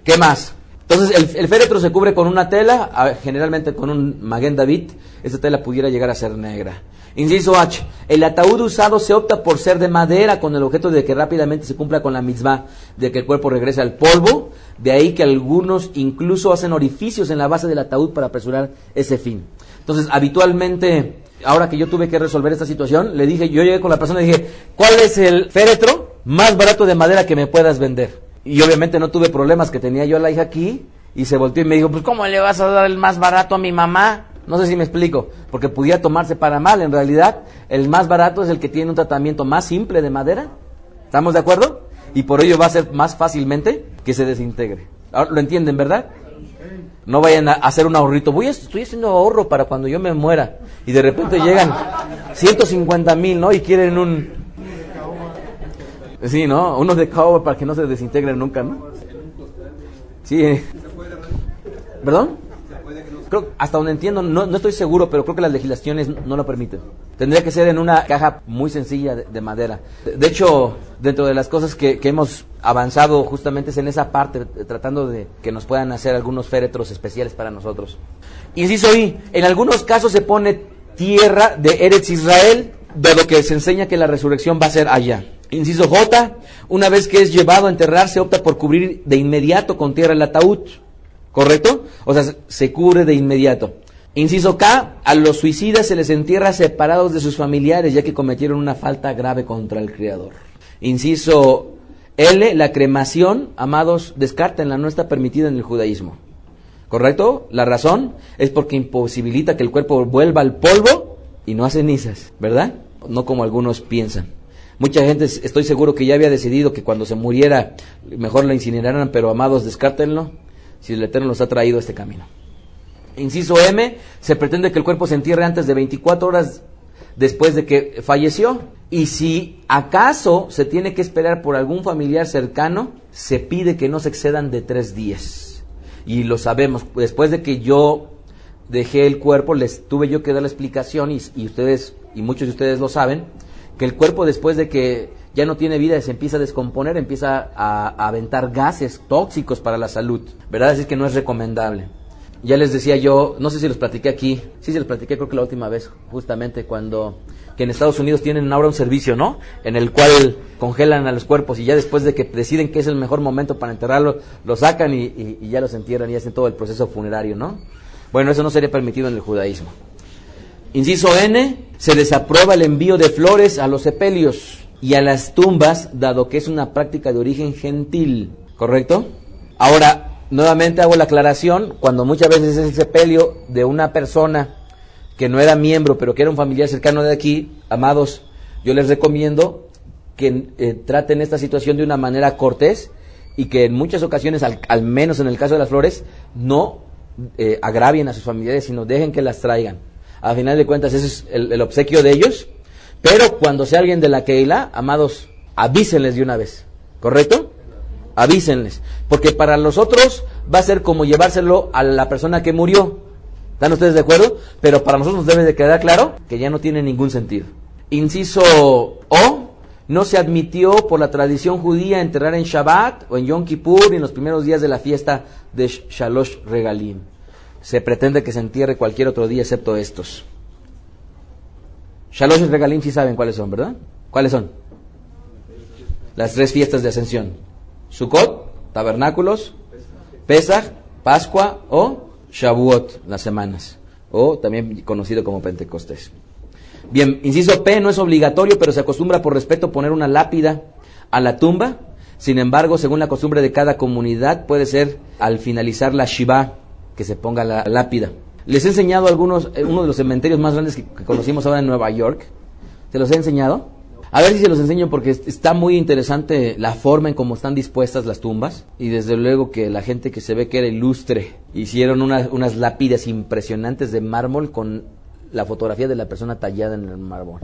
¿Qué más? Entonces el féretro se cubre con una tela, generalmente con un magén David. Esa tela pudiera llegar a ser negra. Inciso H, el ataúd usado se opta por ser de madera con el objeto de que rápidamente se cumpla con la mitzvah de que el cuerpo regrese al polvo. De ahí que algunos incluso hacen orificios en la base del ataúd para apresurar ese fin. Entonces habitualmente, ahora que yo tuve que resolver esta situación, yo llegué con la persona y dije, ¿cuál es el féretro más barato de madera que me puedas vender? Y obviamente no tuve problemas, que tenía yo a la hija aquí, y se volteó y me dijo, pues ¿cómo le vas a dar el más barato a mi mamá? No sé si me explico, porque pudiera tomarse para mal. En realidad, el más barato es el que tiene un tratamiento más simple de madera. ¿Estamos de acuerdo? Y por ello va a ser más fácilmente que se desintegre. Ahora, ¿lo entienden, verdad? No vayan a hacer un ahorrito. Estoy haciendo ahorro para cuando yo me muera. Y de repente llegan 150,000, ¿no? Y quieren un... Sí, ¿no? Unos de caoba para que no se desintegren nunca, ¿no? Sí. ¿Perdón? Creo, hasta donde entiendo, no estoy seguro, pero creo que las legislaciones no lo permiten. Tendría que ser en una caja muy sencilla de madera. De hecho, dentro de las cosas que hemos avanzado justamente es en esa parte, tratando de que nos puedan hacer algunos féretros especiales para nosotros. Inciso I, en algunos casos se pone tierra de Eretz Israel, dado que se enseña que la resurrección va a ser allá. Inciso J, una vez que es llevado a enterrar, se opta por cubrir de inmediato con tierra el ataúd. ¿Correcto? O sea, se cubre de inmediato. Inciso K, a los suicidas se les entierra separados de sus familiares, ya que cometieron una falta grave contra el Creador. Inciso L, la cremación, amados, descártenla, no está permitida en el judaísmo. ¿Correcto? La razón es porque imposibilita que el cuerpo vuelva al polvo y no a cenizas, ¿verdad? No como algunos piensan. Mucha gente, estoy seguro que ya había decidido que cuando se muriera, mejor la incineraran, pero amados, descártenlo, si el Eterno los ha traído a este camino. Inciso M, se pretende que el cuerpo se entierre antes de 24 horas después de que falleció, y si acaso se tiene que esperar por algún familiar cercano, se pide que no se excedan de 3 días. Y lo sabemos, después de que yo dejé el cuerpo, les tuve yo que dar la explicación, y ustedes, y muchos de ustedes lo saben, que el cuerpo después de que ya no tiene vida, se empieza a descomponer, empieza a aventar gases tóxicos para la salud, ¿verdad? Así que no es recomendable. Ya les decía yo, no sé si los platiqué aquí, sí se los platiqué creo que la última vez, justamente que en Estados Unidos tienen ahora un servicio, ¿no? En el cual congelan a los cuerpos y ya después de que deciden que es el mejor momento para enterrarlo, lo sacan y ya los entierran y hacen todo el proceso funerario, ¿no? Bueno, eso no sería permitido en el judaísmo. Inciso N, se desaprueba el envío de flores a los sepelios y a las tumbas, dado que es una práctica de origen gentil, ¿correcto? Ahora, nuevamente hago la aclaración, cuando muchas veces es el sepelio de una persona que no era miembro, pero que era un familiar cercano de aquí, amados, yo les recomiendo que traten esta situación de una manera cortés y que en muchas ocasiones, al menos en el caso de las flores, no agravien a sus familiares, sino dejen que las traigan. A final de cuentas, ese es el obsequio de ellos. Pero cuando sea alguien de la Keilah, amados, avísenles de una vez, ¿correcto? Avísenles, porque para los otros va a ser como llevárselo a la persona que murió. ¿Están ustedes de acuerdo? Pero para nosotros nos debe de quedar claro que ya no tiene ningún sentido. Inciso O, no se admitió por la tradición judía enterrar en Shabbat o en Yom Kippur y en los primeros días de la fiesta de Shalosh Regalim. Se pretende que se entierre cualquier otro día excepto estos. Shalosh Regalim sí saben cuáles son, ¿verdad? ¿Cuáles son? las 3 fiestas de ascensión: Sukkot, tabernáculos, Pesaj, Pascua o Shavuot, las semanas, o también conocido como Pentecostés. Bien, inciso P, no es obligatorio, pero se acostumbra por respeto poner una lápida a la tumba. Sin embargo, según la costumbre de cada comunidad, puede ser al finalizar la Shiva que se ponga la lápida. Les he enseñado uno de los cementerios más grandes que conocimos ahora en Nueva York. ¿Se los he enseñado? A ver si se los enseño, porque está muy interesante la forma en cómo están dispuestas las tumbas. Y desde luego que la gente que se ve que era ilustre hicieron unas lápidas impresionantes de mármol con la fotografía de la persona tallada en el mármol.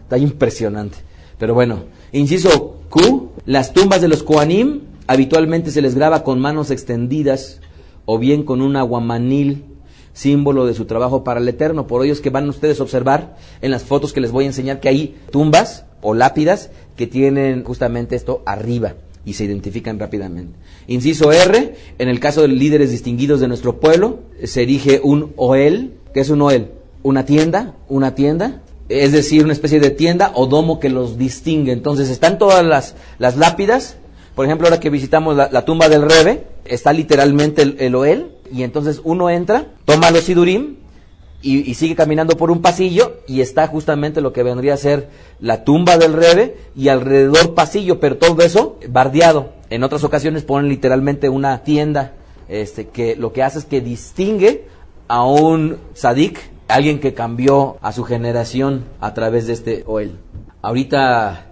Está impresionante. Pero bueno, inciso Q, las tumbas de los Kohanim habitualmente se les graba con manos extendidas o bien con un aguamanil, símbolo de su trabajo para el Eterno. Por ello es que van ustedes a observar en las fotos que les voy a enseñar que hay tumbas o lápidas que tienen justamente esto arriba y se identifican rápidamente. Inciso R, en el caso de líderes distinguidos de nuestro pueblo, se erige un Ohel. ¿Qué es un Ohel? Una tienda, es decir, una especie de tienda o domo que los distingue. Entonces están todas las lápidas. Por ejemplo, ahora que visitamos la tumba del Rebbe, está literalmente el Ohel, y entonces uno entra, toma los sidurim y sigue caminando por un pasillo, y está justamente lo que vendría a ser la tumba del Rebbe, y alrededor pasillo, pero todo eso bardeado. En otras ocasiones ponen literalmente una tienda, que lo que hace es que distingue a un tzadik, alguien que cambió a su generación a través de este Ohel. Ahorita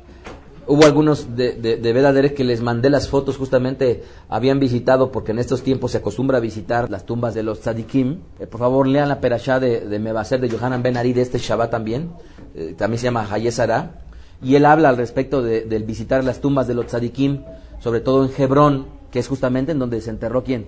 hubo algunos de Beda que les mandé las fotos, justamente habían visitado, porque en estos tiempos se acostumbra a visitar las tumbas de los tzadikim. Por favor, lean la perashá de Mevaser de Yohanan Ben Ari de este Shabbat también. También se llama Hayesara. Y él habla al respecto del visitar las tumbas de los tzadikim, sobre todo en Hebrón, que es justamente en donde se enterró ¿quién?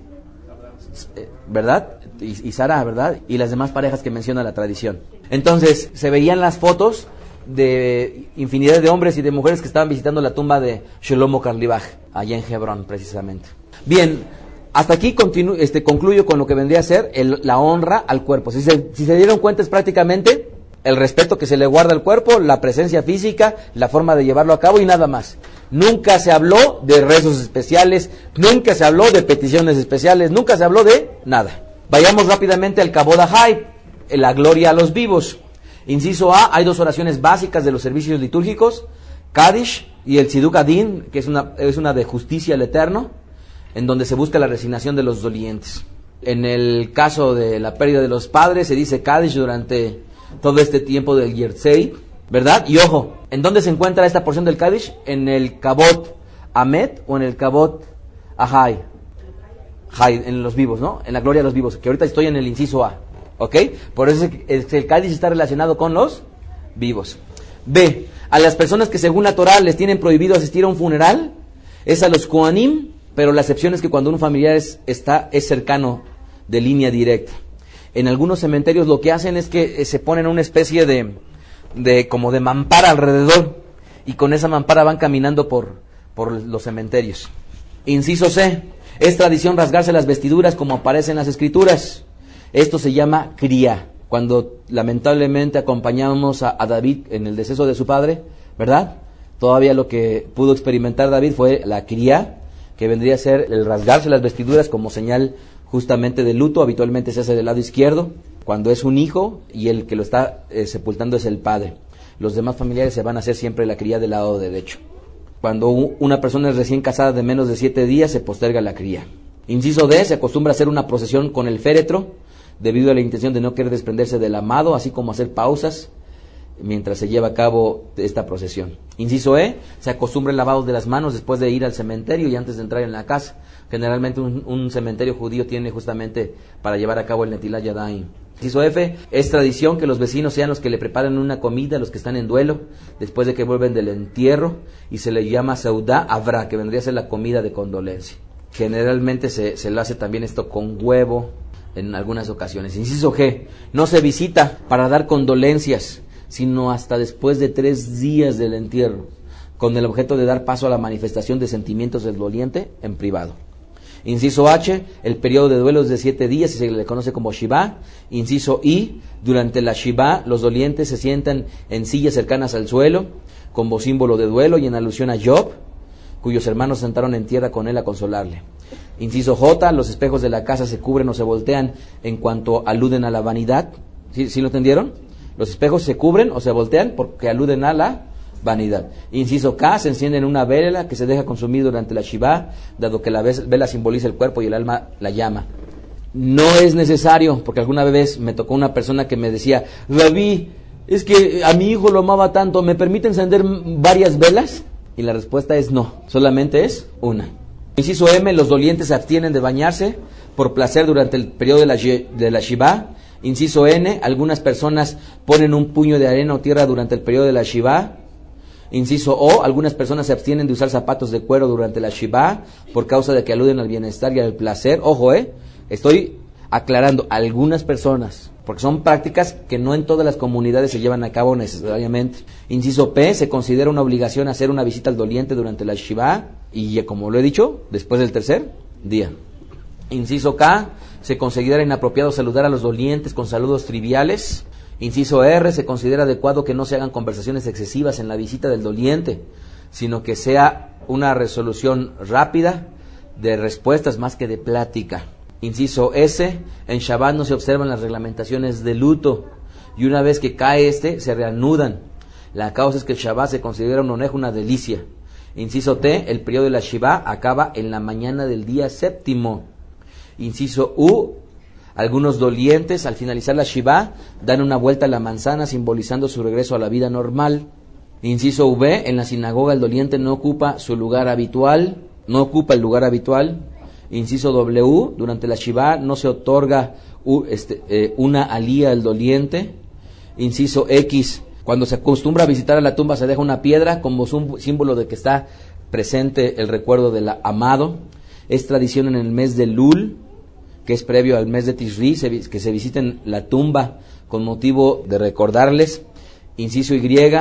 ¿Verdad? Y Sara, ¿verdad? Y las demás parejas que menciona la tradición. Entonces, se veían las fotos de infinidad de hombres y de mujeres que estaban visitando la tumba de Shlomo Carlebach, allá en Hebrón, precisamente. Bien, hasta aquí concluyo con lo que vendría a ser la honra al cuerpo. Si se dieron cuenta, es prácticamente el respeto que se le guarda al cuerpo, la presencia física, la forma de llevarlo a cabo y nada más. Nunca se habló de rezos especiales, nunca se habló de peticiones especiales, nunca se habló de nada. Vayamos rápidamente al Kabod HaHai, la gloria a los vivos. Inciso A, hay 2 oraciones básicas de los servicios litúrgicos, Kadish y el Tziduk Adin, que es una de justicia al Eterno, en donde se busca la resignación de los dolientes. En el caso de la pérdida de los padres, se dice Kadish durante todo este tiempo del Yerzei, ¿verdad? Y ojo, ¿en dónde se encuentra esta porción del Kadish? ¿En el Kabod Amet o en el Kabod Ahai? En los vivos, ¿no? En la gloria de los vivos, que ahorita estoy en el inciso A, ¿ok? Por eso es que el Kadish está relacionado con los vivos. B, a las personas que según la Torah les tienen prohibido asistir a un funeral, es a los Kohanim, pero la excepción es que cuando un familiar es cercano de línea directa. En algunos cementerios lo que hacen es que se ponen una especie como de mampara alrededor, y con esa mampara van caminando por los cementerios. Inciso C, es tradición rasgarse las vestiduras como aparece en las escrituras. Esto se llama cría. Cuando lamentablemente acompañamos a David en el deceso de su padre, ¿verdad? Todavía lo que pudo experimentar David fue la cría, que vendría a ser el rasgarse las vestiduras como señal justamente de luto. Habitualmente se hace del lado izquierdo, cuando es un hijo y el que lo está sepultando es el padre. Los demás familiares se van a hacer siempre la cría del lado derecho. Cuando una persona es recién casada de menos de 7 días, se posterga la cría. Inciso D, se acostumbra a hacer una procesión con el féretro, debido a la intención de no querer desprenderse del amado, así como hacer pausas mientras se lleva a cabo esta procesión. Inciso E, se acostumbra el lavado de las manos después de ir al cementerio y antes de entrar en la casa. Generalmente un cementerio judío tiene justamente para llevar a cabo el Netilat Yadayim. Inciso F, es tradición que los vecinos sean los que le preparen una comida a los que están en duelo después de que vuelven del entierro, y se le llama Seudá Avra, que vendría a ser la comida de condolencia. Generalmente se lo hace también esto con huevo en algunas ocasiones. Inciso G, no se visita para dar condolencias, sino hasta después de 3 días del entierro, con el objeto de dar paso a la manifestación de sentimientos del doliente en privado. Inciso H, el periodo de duelo es de 7 días y se le conoce como Shiva. Inciso I, durante la Shiva los dolientes se sientan en sillas cercanas al suelo como símbolo de duelo y en alusión a Job, cuyos hermanos se sentaron en tierra con él a consolarle. Inciso J, los espejos de la casa se cubren o se voltean en cuanto aluden a la vanidad. ¿Sí lo entendieron? Los espejos se cubren o se voltean porque aluden a la vanidad. Inciso K, se enciende en una vela que se deja consumir durante la Shiva, dado que la vela simboliza el cuerpo y el alma la llama. No es necesario, porque alguna vez me tocó una persona que me decía, Rabí, es que a mi hijo lo amaba tanto, ¿me permite encender varias velas? Y la respuesta es no, solamente es una. Inciso M, los dolientes se abstienen de bañarse por placer durante el periodo de la Shiva. Inciso N, algunas personas ponen un puño de arena o tierra durante el periodo de la Shiva. Inciso O, algunas personas se abstienen de usar zapatos de cuero durante la Shiva por causa de que aluden al bienestar y al placer. Ojo, estoy aclarando algunas personas, porque son prácticas que no en todas las comunidades se llevan a cabo necesariamente. Inciso P, se considera una obligación hacer una visita al doliente durante la Shiva, y como lo he dicho, después del tercer día. Inciso K, se considera inapropiado saludar a los dolientes con saludos triviales. Inciso R, se considera adecuado que no se hagan conversaciones excesivas en la visita del doliente, sino que sea una resolución rápida de respuestas más que de plática. Inciso S, en Shabbat no se observan las reglamentaciones de luto, y una vez que cae se reanudan. La causa es que el Shabbat se considera un onej, una delicia. Inciso T, el periodo de la Shiva acaba en la mañana del día séptimo. Inciso U, algunos dolientes al finalizar la Shiva dan una vuelta a la manzana simbolizando su regreso a la vida normal. Inciso V, en la sinagoga el doliente no ocupa el lugar habitual. Inciso W, durante la Shiva no se otorga una alía al doliente. Inciso X, cuando se acostumbra a visitar a la tumba se deja una piedra como símbolo de que está presente el recuerdo del amado. Es tradición en el mes de Lul, que es previo al mes de Tishri, que se visiten la tumba con motivo de recordarles. Inciso Y,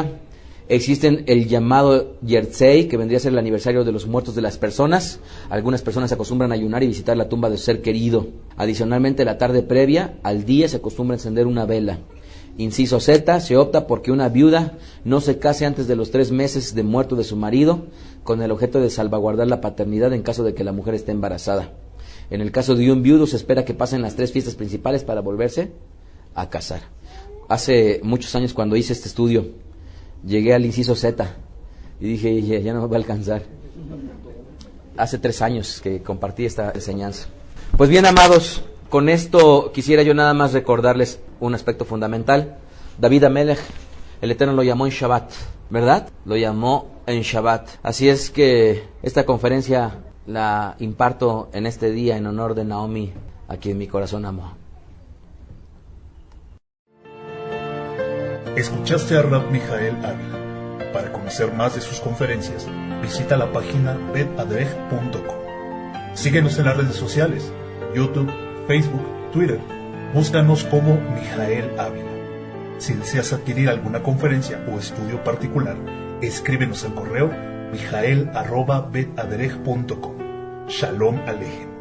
existen el llamado Yertzei, que vendría a ser el aniversario de los muertos de las personas. Algunas personas acostumbran a ayunar y visitar la tumba de su ser querido. Adicionalmente, la tarde previa al día se acostumbra a encender una vela. Inciso Z, se opta porque una viuda no se case antes de los 3 meses de muerto de su marido, con el objeto de salvaguardar la paternidad en caso de que la mujer esté embarazada. En el caso de un viudo se espera que pasen las 3 fiestas principales para volverse a casar. Hace muchos años, cuando hice este estudio, llegué al inciso Z y dije, ya no me va a alcanzar. Hace 3 años que compartí esta enseñanza. Pues bien, amados, con esto quisiera yo nada más recordarles un aspecto fundamental. David Amelech, el Eterno lo llamó en Shabbat, ¿verdad? Lo llamó en Shabbat. Así es que esta conferencia la imparto en este día en honor de Naomi, a quien mi corazón amó. Escuchaste a Rab Mijael Ávila. Para conocer más de sus conferencias, visita la página betadrej.com. Síguenos en las redes sociales, YouTube, Facebook, Twitter. Búscanos como Mijael Ávila. Si deseas adquirir alguna conferencia o estudio particular, escríbenos al correo mijael@betadrej.com. Shalom Alejem.